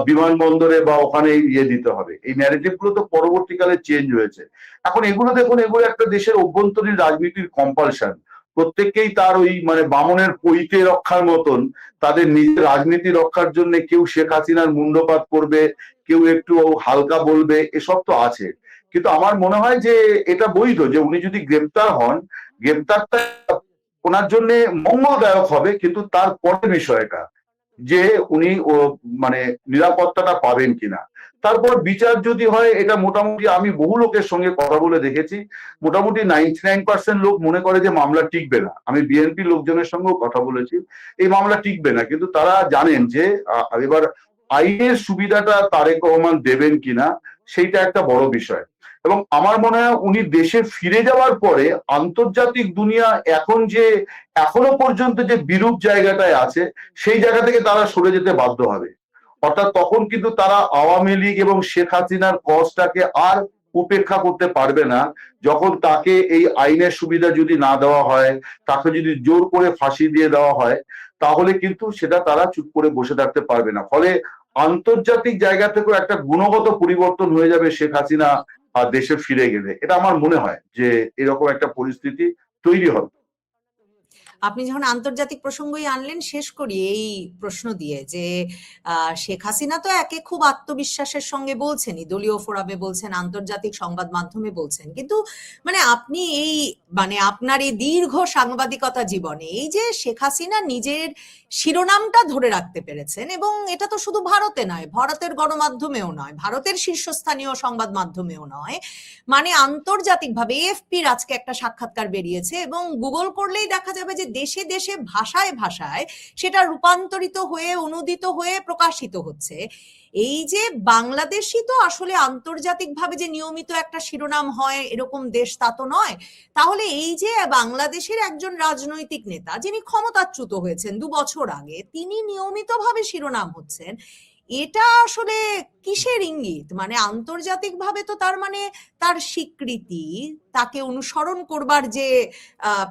বিমানবন্দরে বা ওখানে দিতে হবে। এই ন্যারেটিভ গুলো তো পরবর্তীকালে চেঞ্জ হয়েছে। এখন এগুলো দেখুন, এগুলো একটা দেশের অভ্যন্তরীণ রাজনীতির কম্পালশন। প্রত্যেককেই তার ওই মানে বামনের পৈতে রক্ষার মতন তাদের নিজের রাজনীতি রক্ষার জন্য কেউ শেখ হাসিনার মুন্ডপাত করবে, কেউ একটু হালকা বলবে, এসব তো আছে। কিন্তু আমার মনে হয় যে এটা বৈধ, যে উনি যদি গ্রেপ্তার হন, গ্রেপ্তারটা ওনার জন্য মঙ্গলদায়ক হবে, কিন্তু তারপরে বিষয়টা যে উনি মানে নিরাপত্তাটা পাবেন কিনা। তারপর বিচার যদি হয়, এটা মোটামুটি আমি বহু লোকের সঙ্গে কথা বলে দেখেছি, মোটামুটি 99% লোক মনে করে যে মামলা টিকবে না। আমি বিএনপি লোকজনের সঙ্গেও কথা বলেছি, এই মামলা টিকবে না। কিন্তু তারা জানেন যে এবার আইনের সুবিধাটা তারেক রহমান দেবেন কিনা, সেইটা একটা বড় বিষয়। এবং আমার মনে হয় উনি দেশে ফিরে যাওয়ার পরে আন্তর্জাতিক দুনিয়া এখনো পর্যন্ত যে বিরূপ জায়গাটায় আছে, সেই জায়গা থেকে তারা সরে যেতে বাধ্য হবে। অর্থাৎ তখন কিন্তু তারা আওয়ামী লীগ এবং শেখ হাসিনার কজটাকে আর উপেক্ষা করতে পারবে না। যখন তাকে এই আইনের সুবিধা যদি না দেওয়া হয়, তাকে যদি জোর করে ফাঁসি দিয়ে দেওয়া হয়, তাহলে কিন্তু সেটা তারা চুপ করে বসে থাকতে পারবে না। ফলে আন্তর্জাতিক জায়গা থেকেও একটা গুণগত পরিবর্তন হয়ে যাবে শেখ হাসিনা দেশে ফিরে গেলে। এটা আমার মনে হয় যে এরকম একটা পরিস্থিতি তৈরি হবে। আপনি যখন আন্তর্জাতিক প্রসঙ্গই আনলেন, শেষ করি এই প্রশ্ন দিয়ে যে শেখ হাসিনা তো একে খুব আত্মবিশ্বাসের সঙ্গে বলছেনই, দলীয় ফোরামে বলছেন, আন্তর্জাতিক সংবাদ মাধ্যমে বলছেন, কিন্তু মানে আপনি মানে আপনার এই দীর্ঘ সাংবাদিকতা জীবনে এই যে শেখ হাসিনা নিজের শিরোনামটা ধরে রাখতে পেরেছেন, এবং এটা তো শুধু ভারতে নয়, ভারতের গণমাধ্যমেও নয়, ভারতের শীর্ষস্থানীয় সংবাদ মাধ্যমেও নয়, মানে আন্তর্জাতিকভাবে এএফপির আজকে একটা সাক্ষাৎকার বেরিয়েছে এবং গুগল করলেই দেখা যাবে যে দেশে দেশে ভাষায় ভাষায় সেটা রূপান্তরিত হয়ে অনুদিত হয়ে প্রকাশিত হচ্ছে। এই যে বাংলাদেশই তো আসলে আন্তর্জাতিকভাবে যে নিয়মিত একটা শিরোনাম হয় এরকম দেশ তা তো নয়। তাহলে এই যে বাংলাদেশের একজন রাজনৈতিক নেতা যিনি ক্ষমতাচ্যুত হয়েছেন 2 বছর আগে, তিনি নিয়মিতভাবে শিরোনাম হচ্ছেন, এটা আসলে কিসের ইঙ্গিত? মানে আন্তর্জাতিকভাবে তো তার মানে তার স্বীকৃতি, তাকে অনুসরণ করবার যে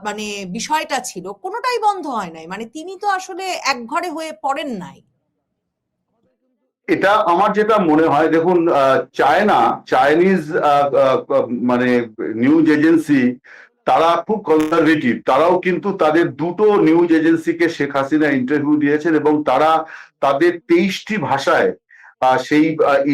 মানে বিষয়টা ছিল, কোনোটাই বন্ধ হয় নাই। মানে তিনি তো আসলে একঘরে হয়ে পড়েন নাই। এটা আমার যেটা মনে হয়, দেখুন, চাইনিজ মানে নিউজ এজেন্সি, তারা খুব কনজারভেটিভ। তারাও কিন্তু তাদের দুটো নিউজ এজেন্সিকে শেখ হাসিনা ইন্টারভিউ দিয়েছেন এবং তারা তাদের 23টি ভাষায় সেই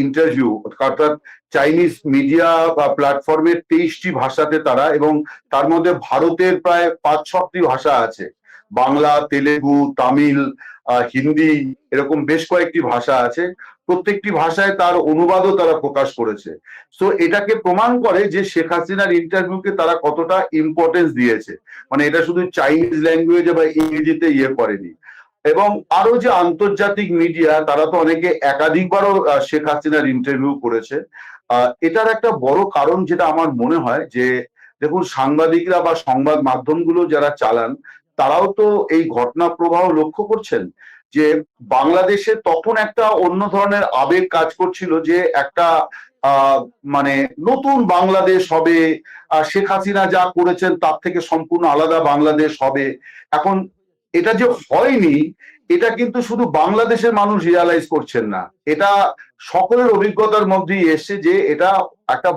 ইন্টারভিউ, অর্থাৎ চাইনিজ মিডিয়া বা প্ল্যাটফর্মের 23টি ভাষাতে তারা, এবং তার মধ্যে ভারতের প্রায় 5-6টি ভাষা আছে, বাংলা, তেলেগু, তামিল, হিন্দি, এরকম বেশ কয়েকটি ভাষা আছে। প্রত্যেকটি ভাষায় তার অনুবাদও তারা প্রকাশ করেছে। সো এটাকে প্রমাণ করে যে শেখ হাসিনার ইন্টারভিউকে তারা কতটা ইম্পর্টেন্স দিয়েছে। মানে এটা শুধু চাইনিজ ল্যাঙ্গুয়েজে বা ইংরেজিতে করেনি। এবং আরো যে আন্তর্জাতিক মিডিয়া, তারা তো অনেকে একাধিকবারও শেখ হাসিনার ইন্টারভিউ করেছে। এটার একটা বড় কারণ যেটা আমার মনে হয় যে, দেখুন, সাংবাদিকরা বা সংবাদ মাধ্যমগুলো যারা চালান, তারাও তো এই ঘটনা প্রবাহ লক্ষ্য করছেন যে বাংলাদেশে তখন একটা অন্য ধরনের আবেগ কাজ করছিল, যে একটা মানে নতুন বাংলাদেশ হবে, শেখ হাসিনা যা করেছেন তার থেকে সম্পূর্ণ আলাদা বাংলাদেশ হবে। এখন এটা যে হয়নি, এটা কিন্তু শুধু বাংলাদেশের মানুষ রিয়ালাইজ করছেন না, এটা সকলের অভিজ্ঞতার মধ্যেই এসছে যে এটা একটা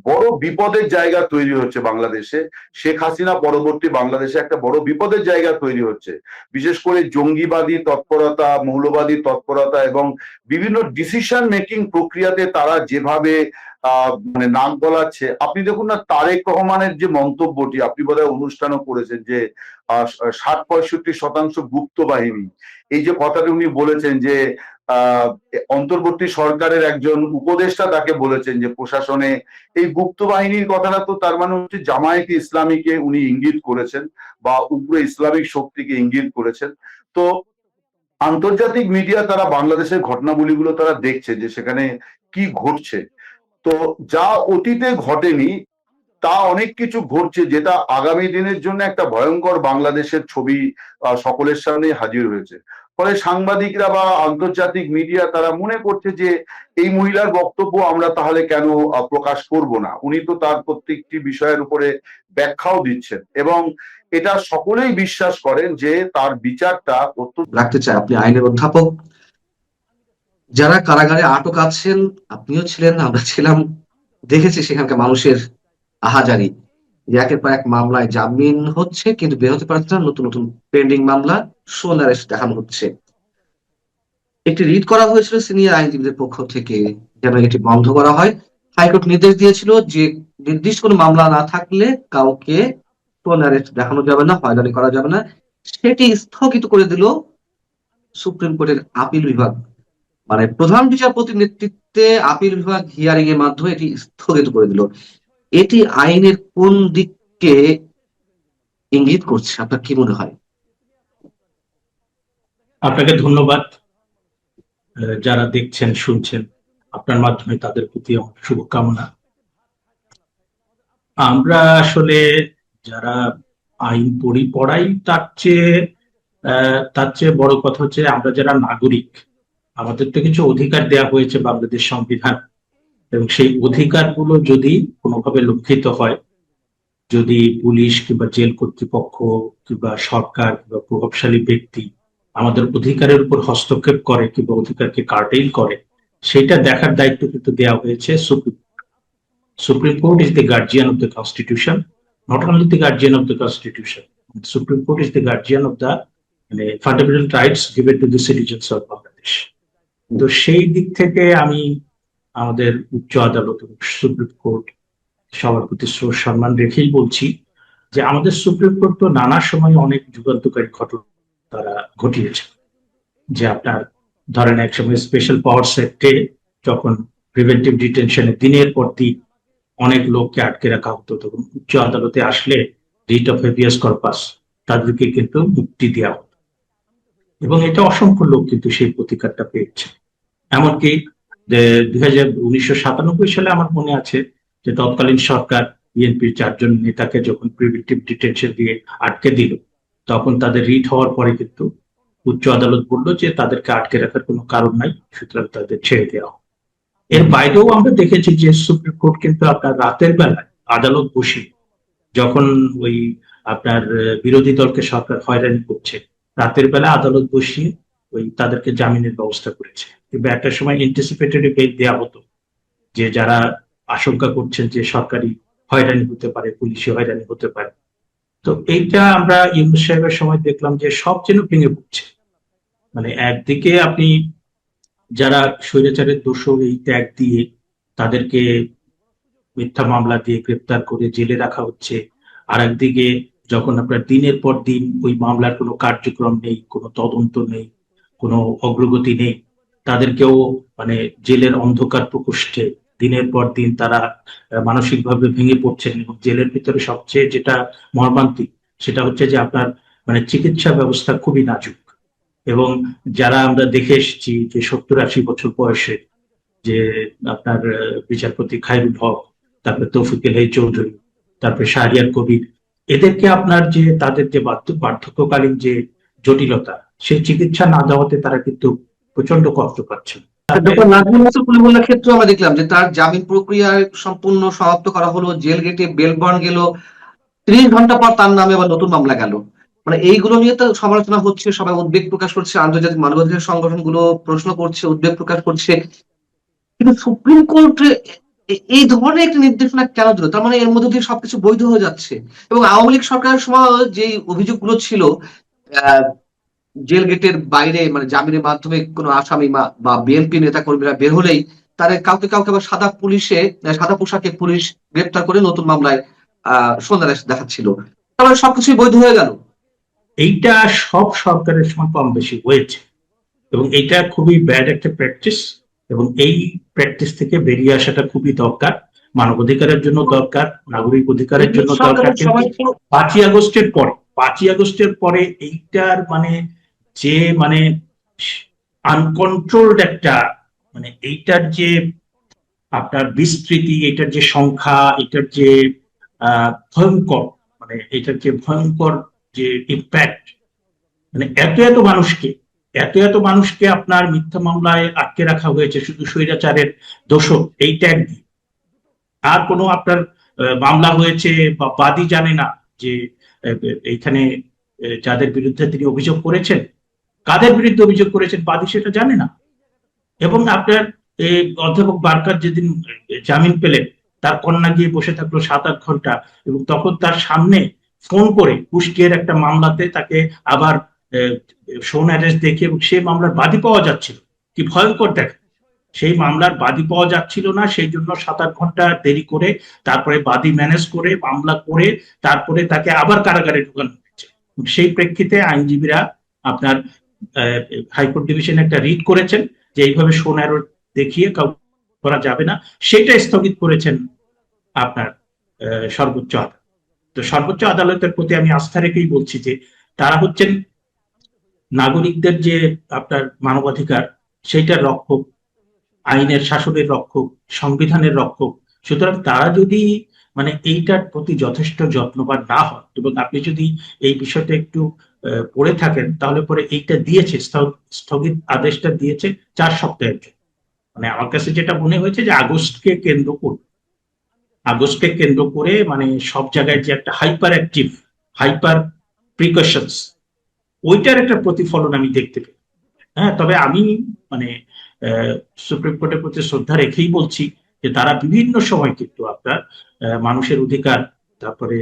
বড় বিপদের জায়গা তৈরি হচ্ছে বাংলাদেশে। শেখ হাসিনা পরবর্তী বাংলাদেশে একটা বড় বিপদের জায়গা তৈরি হচ্ছে। বিশেষ করে জঙ্গিবাদী তৎপরতা, মৌলবাদী তৎপরতা এবং বিভিন্ন ডিসিশন মেকিং প্রক্রিয়াতে তারা যেভাবে মানে নাক গলাচ্ছে। আপনি দেখুন না, তারেক রহমানের যে মন্তব্যটি, আপনি বোধহয় অনুষ্ঠানও করেছেন, যে 60-65% গুপ্ত বাহিনী, এই যে কথাটি উনি বলেছেন, যে অন্তর্বর্তী সরকারের একজন উপদেষ্টা তাকে বলেছেন যে প্রশাসনে এই গুপ্ত বাহিনীর কথাটা, তো তার মানে হচ্ছে জামায়াতে ইসলামীকে উনি ইঙ্গিত করেছেন বা উগ্র ইসলামিক শক্তিকে ইঙ্গিত করেছেন। তো আন্তর্জাতিক মিডিয়া তারা বাংলাদেশের ঘটনাবলীগুলো তারা দেখছে যে সেখানে কি ঘটছে। তো যা অতীতে ঘটেনি, তা অনেক কিছু ঘটছে যেটা আগামী দিনের জন্য একটা ভয়ঙ্কর বাংলাদেশের ছবি সকলের সামনে হাজির হয়েছে। ফলে সাংবাদিকরা বা আন্তর্জাতিক মিডিয়া তারা মনে করছে যে এই মহিলার বক্তব্য আমরা তাহলে কেন প্রকাশ করব না, উনি তো তার প্রত্যেকটি বিষয়ের উপরে ব্যাখ্যাও দিচ্ছেন এবং এটা সকলেই বিশ্বাস করেন যে তার বিচারটা রাখতে চায়। আপনি আইনের অধ্যাপক, যারা কারাগারে আটক আছেন, আপনিও ছিলেন, আমরা ছিলাম, দেখেছি সেখানকার মানুষের আহাজারি। একের পর এক মামলায় জামিন হচ্ছে কিন্তু বের হতে পারছে না, নতুন নতুন পেন্ডিং মামলা, সোল অ্যারেস্ট দেখানো হচ্ছে। একটি রিট করা হয়েছিল সিনিয়র আইনজীবীদের পক্ষ থেকে যেন এটি বন্ধ করা হয়। হাইকোর্ট নির্দেশ দিয়েছিল যে নির্দিষ্ট কোনো মামলা না থাকলে কাউকে সোল অ্যারেস্ট দেখানো যাবে না, হয়রানি করা যাবে না। সেটি স্থগিত করে দিল সুপ্রিম কোর্টের আপিল বিভাগ। মানে প্রধান বিচারপতির নেতৃত্বে আপিল বিভাগ হিয়ারিং এর মাধ্যমে এটি স্থগিত করে দিল। এটি আইনের কোন দিককে ইঙ্গিত করছে, আপনার কি মনে হয়? আপনাকে ধন্যবাদ। যারা দেখছেন শুনছেন, আপনার মাধ্যমে তাদের প্রতি আমার শুভকামনা। আমরা আসলে যারা আইন পড়াই, তার চেয়ে বড় কথা হচ্ছে আমরা যারা নাগরিক, আমাদের তো কিছু অধিকার দেওয়া হয়েছে বাংলাদেশ সংবিধান, এবং সেই অধিকারগুলো যদি কোনোভাবে লঙ্ঘিত হয়, যদি পুলিশ কিংবা জেল কর্তৃপক্ষ কিংবা সরকার কিংবা প্রভাবশালী ব্যক্তি আমাদের অধিকারের উপর হস্তক্ষেপ করে কিংবা অধিকারকে কার্টেইল করে, সেটা দেখার দায়িত্ব কিন্তু দেওয়া হয়েছে supreme court is the guardian of the constitution, not only the guardian of the constitution, supreme court is the guardian of the fundamental rights given to the citizens of Bangladesh. তো সেই দিক থেকে আমি আমাদের উচ্চ আদালত এবং সুপ্রিম কোর্ট সবার প্রতি সম্মান রেখেই বলছি যে আমাদের সুপ্রিম কোর্ট তো নানা সময় অনেক যুগান্তকারী ঘটনা তারা ঘটিয়েছে। যে আপনার ধরেন এক সময় স্পেশাল পাওয়ার সেক্টে যখন প্রিভেন্টিভ ডিটেনশনে দিনের পর দিন অনেক লোককে আটকে রাখা হতো, তখন উচ্চ আদালতে আসলে রিট অফ হেভিয়াস কর্পাস তাদেরকে কিন্তু মুক্তি দেওয়া হতো, এবং এটা অসংখ্য লোক কিন্তু সেই প্রতিকারটা পেয়েছে। এমনকি 1997 সালে আমার মনে আছে যে তৎকালীন সরকার বিএনপির 4 জন নেতাকে যখন প্রিভেন্টিভ ডিটেনশন দিয়ে আটকে দিল, তখন তাদের রিট হওয়ার পরে কিন্তু উচ্চ আদালত বলল যে তাদেরকে আটকে রাখার কোনো কারণ নাই, সুতরাং তাদের ছেড়ে দেওয়া হোক। এর বাইরেও আমরা দেখেছি যে সুপ্রিম কোর্ট কিন্তু আপনার রাতের বেলায় আদালত বসিয়ে, যখন ওই আপনার বিরোধী দলকে সরকার হয়রানি করছে, রাতের বেলা আদালত বসিয়ে ওই তাদেরকে জামিনের ব্যবস্থা করেছে। কিংবা একটা সময় এন্টিসিপেটরি বেল দেওয়া হতো, যে যারা আশঙ্কা করছেন যে সরকারি হয়রানি হতে পারে, পুলিশি হয়রানি হতে পারে। তো এইটা আমরা ইউনূস সাহেবের সময় দেখলাম যে সব যেন ভেঙে পড়ছে। মানে একদিকে আপনি যারা স্বৈরাচারের দোষর এই ট্যাগ দিয়ে তাদেরকে মিথ্যা মামলা দিয়ে গ্রেপ্তার করে জেলে রাখা হচ্ছে, আর একদিকে যখন আপনার দিনের পর দিন ওই মামলার কোনো কার্যক্রম নেই, কোনো তদন্ত নেই, কোনো অগ্রগতি নেই, তাদেরকেও মানে জেলের অন্ধকার প্রকোষ্ঠে দিনের পর দিন তারা মানসিকভাবে ভেঙে পড়ছেন। এবং জেলের ভিতরে সবচেয়ে যেটা মর্মান্তিক সেটা হচ্ছে যে আপনার মানে চিকিৎসা ব্যবস্থা খুবই নাজুক। এবং যারা আমরা দেখে এসেছি যে 70-80 বছর বয়সে যে আপনার বিচারপতি খায়রুল হক, তারপরে তৌফিক এলাহি চৌধুরী, তারপরে শাহরিয়ার কবির, এদেরকে আপনার যে তাদের যে বার্ধক্যকালীন যে জটিলতা, সেই চিকিৎসা না দেওয়াতে তারা কিন্তু প্রচন্ড কষ্ট পাচ্ছেন। ডক্টর নাজমুল হাসান কলিমুল্লাহর ক্ষেত্রে আমরা দেখলাম যে তার জামিন প্রক্রিয়া সম্পূর্ণ সমাপ্ত করা হলো, জেল গেটে বেল বন্ড গেল, 30 ঘন্টা পর তার নামে আবার নতুন মামলা গেল। মানে এইগুলো নিয়ে তো সমালোচনা হচ্ছে, সবাই উদ্বেগ প্রকাশ করছে, আন্তর্জাতিক মানবাধিকার সংগঠনগুলো প্রশ্ন করছে, উদ্বেগ প্রকাশ করছে। কিন্তু সুপ্রিম কোর্ট এই ধরনের একটা নির্দেশনা কেন দিল? তার মানে এর মধ্যে দিয়ে সবকিছু বৈধ হয়ে যাচ্ছে। এবং আওয়ামী লীগ সরকারের সময় যে অভিযোগগুলো ছিল, জেল গেটের বাইরে মানে জামিনের মাধ্যমে কোনো আসামি বা বিএনপি নেতা কর্মীরা বের হলেই তাদের কাউকে কাউকে আবার সাদা পোশাকে পুলিশ গ্রেপ্তার করে নতুন মামলায় সন্ধান দেখাচ্ছিল। তাহলে সবকিছুই বৈধ হয়ে গেল। এইটা সব সরকারের সময় কম বেশি হয়েছে, এবং এইটা খুবই ব্যাড একটা প্র্যাকটিস, এবং এই প্র্যাকটিস থেকে বেরিয়ে আসাটা খুবই দরকার, মানবাধিকারের জন্য দরকার, নাগরিক অধিকারের জন্য দরকার। কিন্তু 5ই আগস্টের পরে এইটার মানে যে মানে আনকন্ট্রোলড একটা মানে এইটার যে আপনার বিস্তৃতি, এটার যে সংখ্যা, এটার যে ভয়ঙ্কর মানে এটার যে ভয়ঙ্কর যে ইম্প্যাক্ট, মানে এত মানুষকে আপনার মিথ্যা মামলায় আটকে রাখা হয়েছে শুধু স্বৈরাচারের দোষক এই ট্যাগ দিয়ে। আর কোনো আপনার মামলা হয়েছে বা বাদী জানে না যে এইখানে যাদের বিরুদ্ধে তিনি অভিযোগ করেছেন, কাদের বিরুদ্ধে অভিযোগ করেছেন, বাদী সেটা জানে না। এবং আপনার অধ্যাপক বারকার যেদিন জামিন পেলেন, তার কন্যা গিয়ে বসে থাকলো 7-8 ঘন্টা, এবং তখন তার সামনে ফোন করে কুষ্টিয়ার একটা মামলাতে তাকে আবার শোন অ্যারেস্ট দেখে, এবং সেই মামলার বাদী পাওয়া যাচ্ছিল। কি ভয়ঙ্কর দেখেন, সেই মামলার বাদী পাওয়া যাচ্ছিল না, সেই জন্য 7-8 ঘন্টা দেরি করে তারপরে বাদী ম্যানেজ করে মামলা করে তারপরে তাকে আবার কারাগারে ঢুকানো হয়েছে। সেই প্রেক্ষিতে আইনজীবীরা আপনার হাইকোর্ট ডিভিশনে একটা রিট করেছেন যে এইভাবে শোন অ্যারো দেখিয়ে করা যাবে না, সেটা স্থগিত করেছেন আপনার সর্বোচ্চ আদালত। তো সর্বোচ্চ আদালতের প্রতি আমি আস্থা রেখেই বলছি যে তারা হচ্ছেন নাগরিকদের যে আপনার মানবাধিকার সেইটার রক্ষক, আইনের শাসনের রক্ষক, সংবিধানের রক্ষক। সুতরাং তারা যদি মানে এইটার প্রতি যথেষ্ট যত্নবান না হয়, এবং আপনি যদি এই বিষয়টা একটু পড়ে থাকেন, তাহলে পরে এইটা দিয়েছে, স্থগিত আদেশটা দিয়েছে 4 সপ্তাহের জন্য। মানে আমার কাছে যেটা মনে হয়েছে যে আগস্টকে কেন্দ্র করে মানে সব জায়গায় যে একটা হাইপার প্রিকশনস, ওইটার একটা প্রতিফলন আমি দেখতে পাই। হ্যাঁ, তবে আমি মানে সুপ্রিম কোর্টের প্রতি শ্রদ্ধা রেখেই বলছি যে তারা বিভিন্ন সময় কিন্তু আপনার মানুষের অধিকার, তারপরে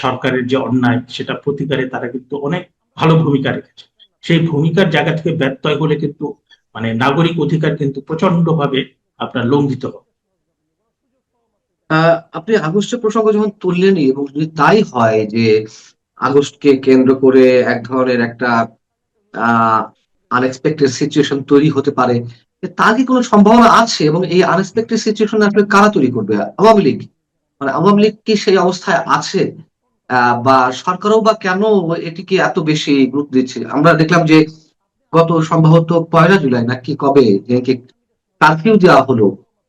সরকারের যে অন্যায় সেটা প্রতিকারে তারা কিন্তু অনেক ভালো ভূমিকা রেখেছে। সেই ভূমিকার জায়গা থেকে ব্যত্যয় হলে কিন্তু মানে নাগরিক অধিকার কিন্তু প্রচন্ড ভাবে আপনার লঙ্ঘিত হবে। আপনি আগস্টের প্রসঙ্গ যখন তুললেনই, এবং যদি তাই হয় যে আগস্টকে কেন্দ্র করে এক ধরনের একটা আনএক্সপেক্টেড সিচুয়েশন তৈরি হতে পারে, তার কি কোনো সম্ভাবনা আছে? এবং এই আনএক্সপেক্টেড সিচুয়েশন আসলে কারা তৈরি করবে? আওয়ামী লীগ? মানে আওয়ামী লীগ কি সেই অবস্থায় আছে বা সরকারও বা কেন এটিকে এত বেশি গুরুত্ব দিচ্ছে? আমরা দেখলাম যে গত সম্ভবত 1 জুলাই নাকি কবে কারফিউ দেওয়া হলো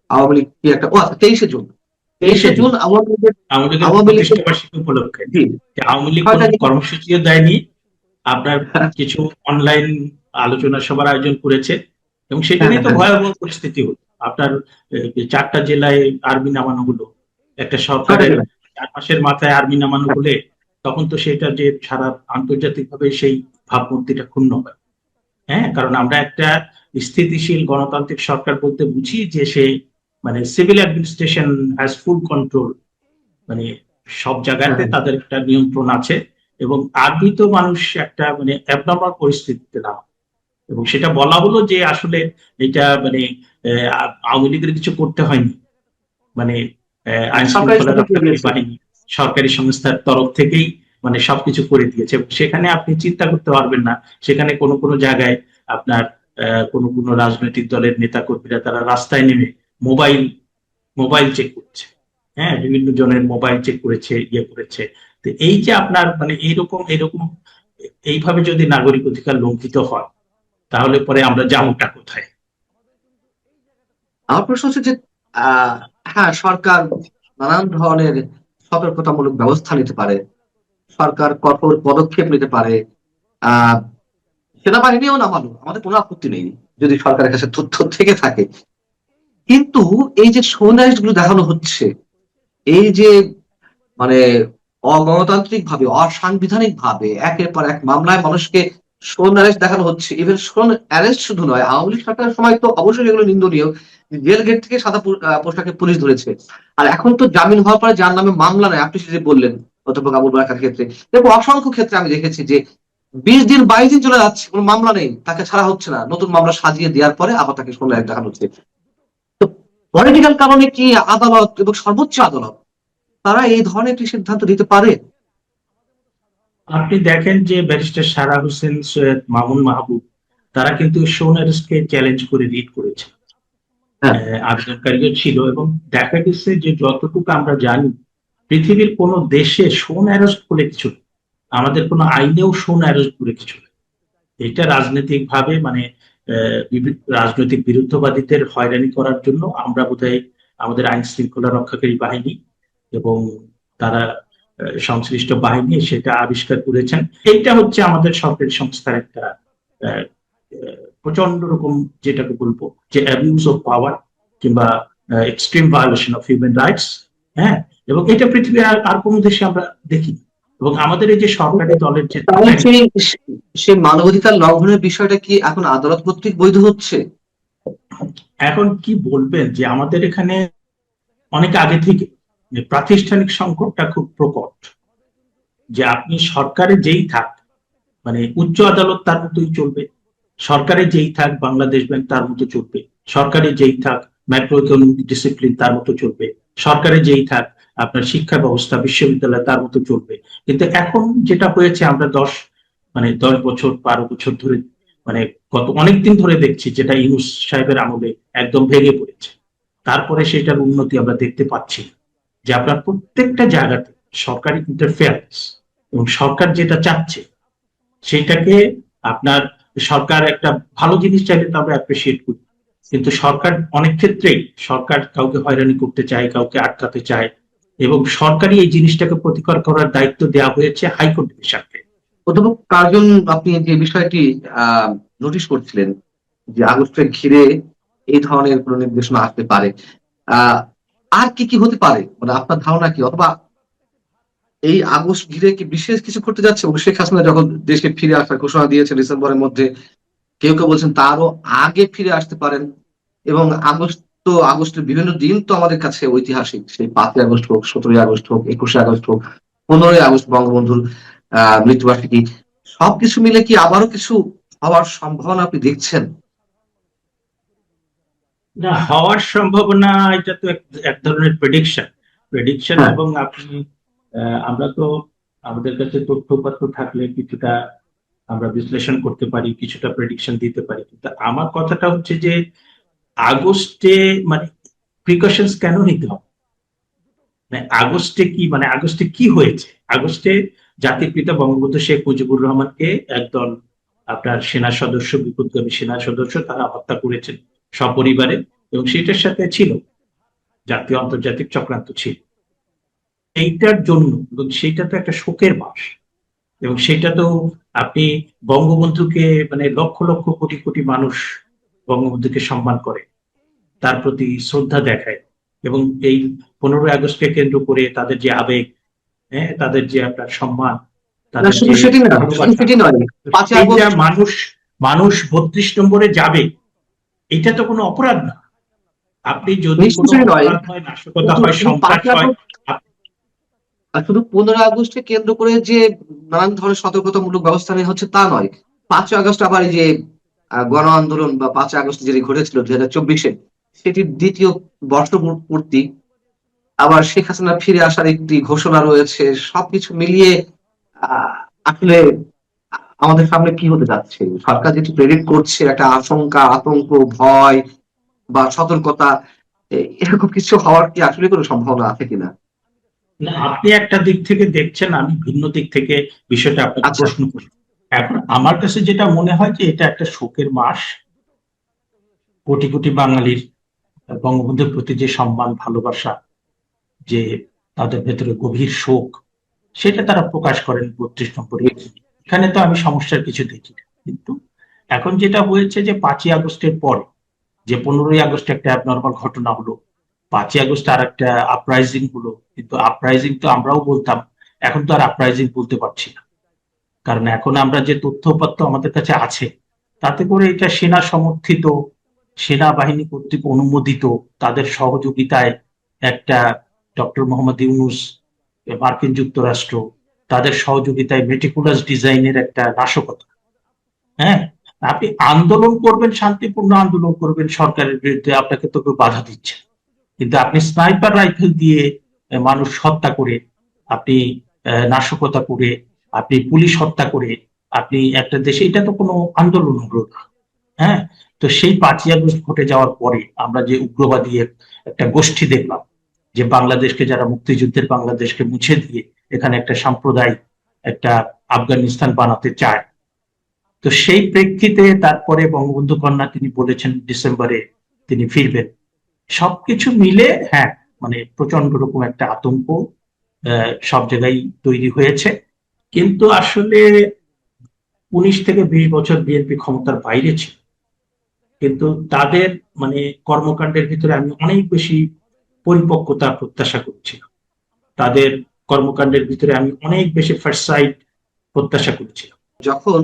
আওয়ামী লীগ কি একটা 23 জুন 23 জুন আমাদের আওয়ামী লীগের প্রতিষ্ঠা বার্ষিকী উপলক্ষে জি যে আওয়ামী লীগ 6টা কোনো কর্মসূচিও দেয়নি, আপনার কিছু অনলাইন আলোচনা সভার আয়োজন করেছে এবং সেটা নিয়ে তো ভয়াবহ পরিস্থিতি হলো। আপনার 4টা জেলায় আর্মি নামানো হলো, একটা সরকারের 4 মাসের মাথায় আর্মি নামানো হলে তখন তো সেটা যে সারা আন্তর্জাতিকভাবে সেই ভাবমূর্তিটা ক্ষুণ্ণ হয়। হ্যাঁ, কারণ আমরা একটা স্থিতিশীল গণতান্ত্রিক সরকার বলতে বুঝি যে সে মানে civil administration has full control, মানে সব জায়গাতে তাদের একটা নিয়ন্ত্রণ আছে এবং আর্মি তো মানুষ একটা মানে অ্যাবনর্মাল পরিস্থিতিতে না, এবং সেটা বলা হলো যে আসলে এটা মানে আওয়ামী লীগের কিছু করতে হয়নি, মানে আইন শৃঙ্খলা রক্ষাকারী বাহিনী সরকারি সংস্থার তরফ থেকেই মানে সবকিছু করে দিয়েছে। সেখানে আপনি চিন্তা করতে পারবেন না, সেখানে কোনো কোনো জায়গায় আপনার কোনো কোনো রাজনৈতিক দলের নেতা কর্মীরা তারা রাস্তায় নেমে মোবাইল মোবাইল চেক করছে। হ্যাঁ, বিভিন্ন জনের মোবাইল চেক করেছে, ইয়ে করেছে। তো এই যে আপনার মানে এইরকম এইরকম এইভাবে যদি নাগরিক অধিকার লঙ্ঘিত হয় তাহলে পরে আমরা যাবোটা কোথায়? আমার প্রশ্ন হচ্ছে যে আহ হ্যাঁ, সরকার নানান ধরনের সতর্কতামূলক ব্যবস্থা নিতে পারে, সরকার কঠোর পদক্ষেপ নিতে পারে, আহ সেনাবাহিনীও নামানো আমাদের কোনো আপত্তি নেই যদি সরকারের কাছে তথ্য থেকে থাকে। কিন্তু এই যে সন্ত্রাস গুলো দেখানো হচ্ছে, এই যে মানে অগণতান্ত্রিক ভাবে অসাংবিধানিক ভাবে একের পর এক মামলায় মানুষকে শোন অ্যারেস্ট দেখানো হচ্ছে। ইভেন শোন অ্যারেস্ট শুধু নয়, আওয়ামী লীগ সরকারের সময় তো অবশ্যই এগুলো নিন্দনীয়, জেল গেট থেকে সাদা পোশাকে পুলিশ ধরেছে। আর এখন তো জামিন হওয়ার পরে যার নামে মামলা নেয়, আপনি সেটা বললেন অধ্যাপক আবুল বারাকার ক্ষেত্রে, দেখো অসংখ্য ক্ষেত্রে আমি দেখেছি যে 20 দিন 22 দিন চলে যাচ্ছে, কোনো মামলা নেই, তাকে ছাড়া হচ্ছে না, নতুন মামলা সাজিয়ে দেওয়ার পরে আবার তাকে শোন অ্যারেস্ট দেখানো হচ্ছে। তো পলিটিক্যাল কারণে কি আদালত এবং সর্বোচ্চ আদালত তারা এই ধরনের একটি সিদ্ধান্ত দিতে পারে? আপনি দেখেন যে ব্যারিস্টার সারা হোসেন, সৈয়দ মামুন মাহবুব তারা কিন্তু শোন অ্যারেস্টকে চ্যালেঞ্জ করে রিট করেছে, হ্যাঁ, আবেদনকারীও ছিল এবং দেখা গেছে যে যতটুকু আমরা জানি পৃথিবীর কোন দেশে শোন অ্যারেস্ট বলে কিছু নেই। আমাদের কোনো আইনেও শোন অ্যারেস্ট বলে কিছু নেই। এটা রাজনৈতিক ভাবে মানে রাজনৈতিক বিরুদ্ধবাদীদের হয়রানি করার জন্য আমরা বোধহয় আমাদের আইন শৃঙ্খলা রক্ষাকারী বাহিনী এবং তারা সংশ্লিষ্ট বাহিনী সেটা আবিষ্কার করেছেন। এইটা হচ্ছে আমাদের সরকারি সংস্থার একটা প্রচন্ড রকম যেটাকে বলবো যে অ্যাবিউজ অফ পাওয়ার কিংবা extreme violation of human rights. হ্যাঁ, এবং এটা পৃথিবীর আর কোনো দেশে আমরা দেখি। এবং আমাদের এই যে সরকারি দলের যে সেই মানবাধিকার লঙ্ঘনের বিষয়টা কি এখন আদালত কর্তৃক বৈধ হচ্ছে? এখন কি বলবেন যে আমাদের এখানে অনেক আগে থেকে প্রাতিষ্ঠানিক সংকটটা খুব প্রকট, যে আপনি সরকারে যেই থাক মানে উচ্চ আদালত তার মতোই চলবে, সরকারে যেই থাক বাংলাদেশ ব্যাংক তার মতো চলবে, সরকারে যেই থাক ম্যাক্রো ইকোনমিক ডিসিপ্লিন তার মতো চলবে, সরকারে যেই থাক আপনার শিক্ষা ব্যবস্থা বিশ্ববিদ্যালয় তার মতো চলবে। কিন্তু এখন যেটা হয়েছে আমরা 10 বছর 12 বছর ধরে মানে গত অনেকদিন ধরে দেখছি যেটা ইউনূস সাহেবের আমলে একদম ভেঙে পড়েছে। তারপরে সেটার উন্নতি আমরা দেখতে পাচ্ছি যে আপনার প্রত্যেকটা জায়গাতে সরকারি ইন্টারফেয়ারেন্স এবং সরকার যেটা চাচ্ছে সেইটাকে আপনার সরকার একটা ভালো জিনিস চাইলে তো আমরা অ্যাপ্রিসিয়েট করি, কিন্তু সরকার অনেক ক্ষেত্রেই সরকার কাউকে হয়রানি করতে চায়, কাউকে আটকাতে চায় এবং সরকারি এই জিনিসটাকে প্রতিকার করার দায়িত্ব দেওয়া হয়েছে হাইকোর্ট ডিভিশনকে। অধ্যাপক কার্জন, আপনি যে বিষয়টি নোটিশ করছিলেন যে আগস্টকে ঘিরে এই ধরনের কোন নির্দেশনা আসতে পারে, আর কি কি হতে পারে মানে আপনার ধারণা কি? অথবা এই আগস্ট ঘিরে কি বিশেষ কিছু করতে যাচ্ছে? শেখ হাসিনা যখন দেশে ফিরে আসার ঘোষণা দিয়েছেন ডিসেম্বরের মধ্যে, কেউ কেউ বলছেন তারও আগে ফিরে আসতে পারেন। এবং আগস্টের বিভিন্ন দিন তো আমাদের কাছে ঐতিহাসিক, সেই 5ই আগস্ট হোক, 17ই আগস্ট হোক, 21শে আগস্ট হোক, 15ই আগস্ট বঙ্গবন্ধুর মৃত্যুবার্ষিকী, সবকিছু মিলে কি আবারও কিছু হওয়ার সম্ভাবনা আপনি দেখছেন? না, হওয়ার সম্ভাবনা এটা তো এক ধরনের প্রেডিকশন এবং আপনি আমরা তো আমাদের কাছে তথ্যপত্র থাকলে কিছুটা আমরা বিশ্লেষণ করতে পারি, কিছুটা প্রেডিকশন দিতে পারি। কিন্তু আমার কথাটা হচ্ছে যে আগস্টে মানে প্রিকশনস কেন নিতে হবে? আগস্টে কি হয়েছে? আগস্টে জাতির পিতা বঙ্গবন্ধু শেখ মুজিবুর রহমানকে একদল আপনার সেনা সদস্য, বিপদগামী সেনা সদস্য, তারা হত্যা করেছেন সপরিবারে, এবং সেটার সাথে ছিল জাতীয় আন্তর্জাতিক চক্রান্ত ছিল এইটার জন্য, এবং সেটা তো একটা শোকের মাস, এবং সেটা তো আপনি বঙ্গবন্ধুকে লক্ষ লক্ষ কোটি কোটি মানুষ বঙ্গবন্ধুকে সম্মান করে, তার প্রতি শ্রদ্ধা দেখায়, এবং এই 15ই আগস্টকে কেন্দ্র করে তাদের যে আবেগ, হ্যাঁ, তাদের যে আপনার সম্মান, তাদের শুধু যে সেটি না, ভালোবাসা, সেটি নয়, 5ই এইটা আগস্ট মানুষ 32 নম্বরে যাবে, এটা তো কোনো অপরাধ না। আপনি যদি কোনো নিশ্চয়ই নয়, অপরাধ হয়, নাশকতা হয়, শুধু সন্ত্রাস 5ই হয়, আগস্ট আর শুধু 15ই আগস্টকে কেন্দ্র করে যে নানান ধরনের সতর্কতামূলক ব্যবস্থা নেওয়া হচ্ছে তা নয়। 5ই আগস্ট আবার এই যে গণ আন্দোলন বা 5ই আগস্ট যেটি ঘটেছিল 2024-এ, সেটির দ্বিতীয় বর্ষপূর্তি, আবার শেখ হাসিনা ফিরে আসার একটি ঘোষণা রয়েছে। সবকিছু মিলিয়ে আসলে আমাদের সামনে কি হতে যাচ্ছে, সরকার যেটি প্রেরিত করছে একটা আশঙ্কা, আতঙ্ক, ভয় বা সতর্কতা, এরকম কিছু হওয়ার কি আসলে কোনো সম্ভাবনা আছে কিনা? না, আপনি একটা দিক থেকে দেখছেন, আমি ভিন্ন দিক থেকে বিষয়টা আপনাকে আচ্ছা, প্রশ্ন করি। এখন আমার কাছে যেটা মনে হয় যে এটা একটা শোকের মাস, কোটি কোটি বাঙালির বঙ্গবন্ধুর প্রতি যে সম্মান, ভালোবাসা, যে তাদের ভেতরে গভীর শোক, সেটা তারা প্রকাশ করেন 32 নম্বরে। এখানে তো আমি সমস্যার কিছু দেখি না। কিন্তু এখন যেটা হয়েছে যে 5ই আগস্টের পরে যে 15ই আগস্ট একটা অ্যাবনর্মাল ঘটনা হলো, 5ই আগস্ট আর একটা আপরাইজিং হলো, কিন্তু আপরাইজিং তো আমরাও বলতাম, এখন তো আর আপরাইজিং বলতে পারছি না, কারণ এখন আমরা যে তথ্যপত্র আমাদের কাছে আছে, তাতে করে এটা সেনা সমর্থিত, সেনাবাহিনী কর্তৃক অনুমোদিত, তাদের সহযোগিতায় একটা ডক্টর মোহাম্মদ ইউনূস, মার্কিন যুক্তরাষ্ট্র, তাদের সহযোগিতায় মেটিকুলাস ডিজাইনের একটা নাশকতা। হ্যাঁ, আপনি আন্দোলন করবেন, শান্তিপূর্ণ আন্দোলন করবেন সরকারের বিরুদ্ধে, আপনাকে তো কেউ বাধা দিচ্ছে, কিন্তু আপনি স্নাইপার রাইফেল দিয়ে মানুষ হত্যা করে, আপনি নাশকতা করে, আপনি পুলিশ হত্যা করে, আপনি একটা দেশে, এটা তো কোনো আন্দোলন হলো না। হ্যাঁ, তো সেই 5ই আগস্ট ঘটে যাওয়ার পরে আমরা যে উগ্রবাদী একটা গোষ্ঠী দেখলাম, যে বাংলাদেশকে, যারা মুক্তিযুদ্ধের বাংলাদেশকে মুছে দিয়ে এখানে একটা সাম্প্রদায়িক একটা আফগানিস্তান বানাতে চায়, তো সেই প্রেক্ষিতে তারপরে বঙ্গবন্ধু কন্যা তিনি বলেছেন ডিসেম্বরে তিনি ফিরবেন। সবকিছু মিলে হ্যাঁ, প্রচন্ড রকম একটা আতঙ্ক সব জায়গায় তৈরি হয়েছে। কিন্তু আসলে 19 থেকে 20 বছর বিএনপি ক্ষমতার বাইরে ছিল, কিন্তু তাদের কর্মকাণ্ডের ভিতরে আমি অনেক বেশি পরিপক্কতা প্রত্যাশা করছিলাম, তাদের কর্মকাণ্ডের ভিতরে আমি অনেক বেশি ফারসাইট প্রত্যাশা করছিলাম। যখন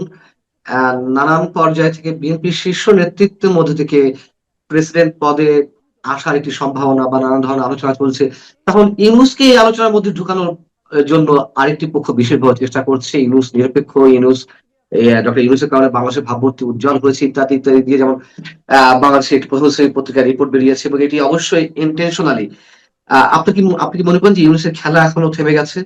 নানান পর্যায় থেকে বিএনপির শীর্ষ নেতৃত্বের মধ্যে থেকে প্রেসিডেন্ট পদে আসার একটি সম্ভাবনা বা নানান ধরনের আলোচনা চলছে, তখন ইউনূসকে এই আলোচনার মধ্যে ঢুকানোর জন্য আরেকটি পক্ষ বিশেষভাবে চেষ্টা করছে। ইউনূস নিরপেক্ষ, ইউনূস ডক্টর ইউনূসের কারণে বাংলাদেশের ভাবমূর্তি উজ্জ্বল হয়েছে, ইত্যাদি ইত্যাদি দিয়ে, যেমন বাংলাদেশে একটি প্রথম শ্রেণীর পত্রিকার রিপোর্ট বেরিয়েছে, এবং এটি অবশ্যই ইন্টেনশনালি। আপনি কি মনে করেন যে ইউনূসের খেলা এখনো থেমে গেছে,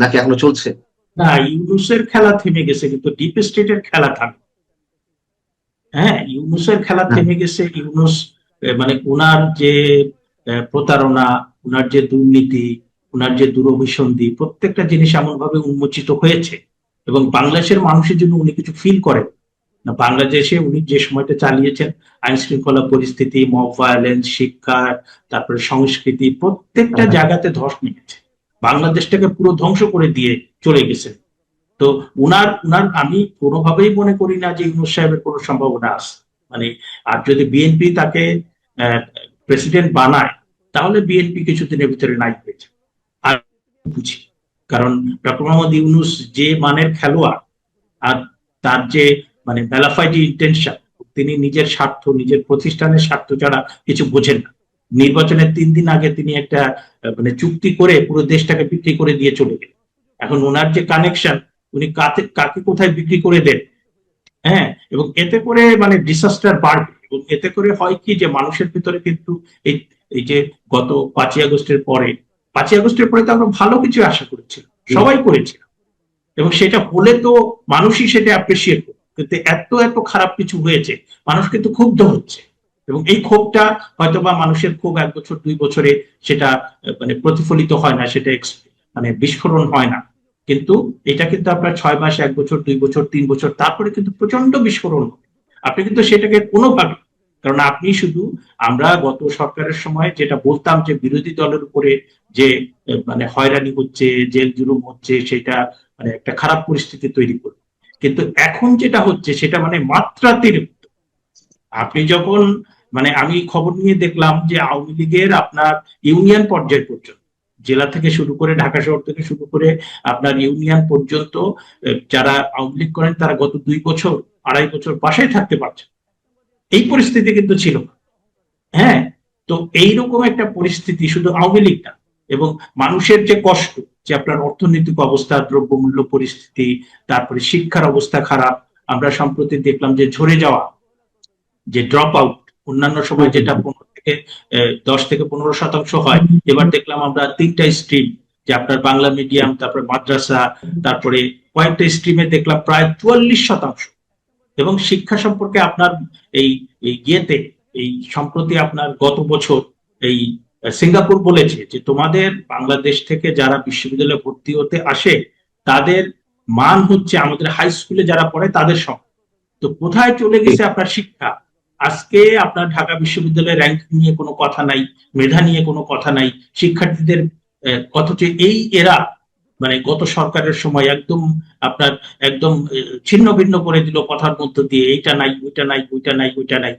নাকি এখনো চলছে? না, ইউনূসের খেলা থেমে গেছে, কিন্তু ডিপ স্টেটের খেলা থামে। হ্যাঁ, ইউনূসের খেলা থেমে গেছে। ইউনূস ওনার যে প্রতারণা, ওনার যে দুর্নীতি, ওনার যে দুরভিসন্ধি, প্রত্যেকটা জিনিস এমন ভাবে উন্মোচিত হয়েছে, এবং বাংলাদেশের মানুষের জন্য উনি কিছু ফিল করেন না। বাংলাদেশে উনি যে সময়টা চালিয়েছেন, আইন শৃঙ্খলা পরিস্থিতি, মব ভায়োলেন্স, শিক্ষা, তারপরে সংস্কৃতি, প্রত্যেকটা জায়গাতে ধস নেমেছে, বাংলাদেশটাকে পুরো ধ্বংস করে দিয়ে চলে গেছেন। তো উনার আমি কোনোভাবেই মনে করি না যে ইউনূস সাহেবের কোনো সম্ভাবনা আছে। আর যদি বিএনপি তাকে প্রেসিডেন্ট বানায়, তাহলে বিএনপি কিছুদিনের ভিতরে নাই হয়েছে আর বুঝি। কারণ ডক্টর মোহাম্মদ ইউনূস যে মানের খেলোয়াড়, আর তার যে বেলাফাইড ইন্টেনশন, তিনি নিজের স্বার্থ, নিজের প্রতিষ্ঠানের স্বার্থ ছাড়া কিছু বোঝেন না। নির্বাচনের 3 দিন আগে তিনি একটা চুক্তি করে পুরো দেশটাকে বিক্রি করে দিয়ে চলে গেলেন। এখন ওনার যে কানেকশন, উনি কাকে কোথায় বিক্রি করে দেন, হ্যাঁ, এবং এতে করে ডিসাস্টার বাড়বে। এবং এতে করে হয় কি, যে মানুষের ভিতরে কিন্তু এই যে গত 5ই আগস্টের পরে তো আমরা ভালো কিছু আশা করেছিলাম, সবাই করেছিলাম, এবং সেটা হলে তো মানুষই সেটা অ্যাপ্রিসিয়েট করবে। কিন্তু এত খারাপ কিছু হয়েছে, মানুষ কিন্তু ক্ষুব্ধ হচ্ছে, এবং এই ক্ষোভটা হয়তোবা মানুষের ক্ষোভ 1 বছর 2 বছরে সেটা মানে প্রতিফলিত হয় না, সেটা মানে বিস্ফোরণ হয় না, কিন্তু এটা কিন্তু আপনার 6 মাস, 1 বছর, 2 বছর, 3 বছর, তারপরে কিন্তু প্রচন্ড বিস্ফোরণ হয়। আপনি কিন্তু সেটাকে কোনোভাবে, কারণ আপনি শুধু, আমরা গত সরকারের সময় যেটা বলতাম যে বিরোধী দলের উপরে যে মানে হয়রানি হচ্ছে, জেল জুলুম হচ্ছে, সেটা মানে একটা খারাপ পরিস্থিতি তৈরি করবে, কিন্তু এখন যেটা হচ্ছে সেটা মানে মাত্রাতিরিক্ত। আপনি যখন মানে আমি খবর নিয়ে দেখলাম যে আওয়ামী লীগের আপনার ইউনিয়ন পর্যায় পর্যন্ত, জেলা থেকে শুরু করে ঢাকা শহর থেকে শুরু করে আপনার ইউনিয়ন পর্যন্ত যারা আওয়ামী লীগ করেন তারা গত 2 বছর 2.5 বছর বাসায় থাকতে পারছে। এই পরিস্থিতি কিন্তু ছিল না। হ্যাঁ, তো এইরকম একটা পরিস্থিতি শুধু আওয়ামী লীগ না, এবং মানুষের যে কষ্ট, যে আপনার অর্থনৈতিক অবস্থা, দ্রব্যমূল্য পরিস্থিতি, তারপরে শিক্ষার অবস্থা খারাপ, আমরা সম্প্রতি দেখলাম যে ঝরে যাওয়া, যে ড্রপ আউট, অন্যান্য সময় যেটা 10 থেকে 15% হয়, এবার দেখলাম আমরা 3টা স্ট্রিম, যে আপনার বাংলা মিডিয়াম, তারপরে মাদ্রাসা, তারপরে কয়েকটা স্ট্রিমে দেখলাম প্রায় 44%। এবং শিক্ষা সম্পর্কে আপনার এই ইয়েতে, এই সম্প্রতি আপনার গত বছর এই সিঙ্গাপুর বলেছে যে তোমাদের বাংলাদেশ থেকে যারা বিশ্ববিদ্যালয়ে ভর্তি হতে আসে তাদের মান হচ্ছে আমাদের হাই স্কুলে যারা পড়ে তাদের সঙ্গে। তো কোথায় চলে গেছে আপনার শিক্ষা? আজকে আপনার ঢাকা বিশ্ববিদ্যালয়ের র্যাঙ্ক নিয়ে কোনো কথা নাই, মেধা নিয়ে কোনো কথা নাই, শিক্ষার্থীদের অথচ এই এরা মানে গত সরকারের সময় একদম আপনার একদম ছিন্ন ভিন্ন করে দিল কথার মধ্য দিয়ে, এইটা নাই, ওইটা নাই, ওইটা নাই, ওইটা নাই।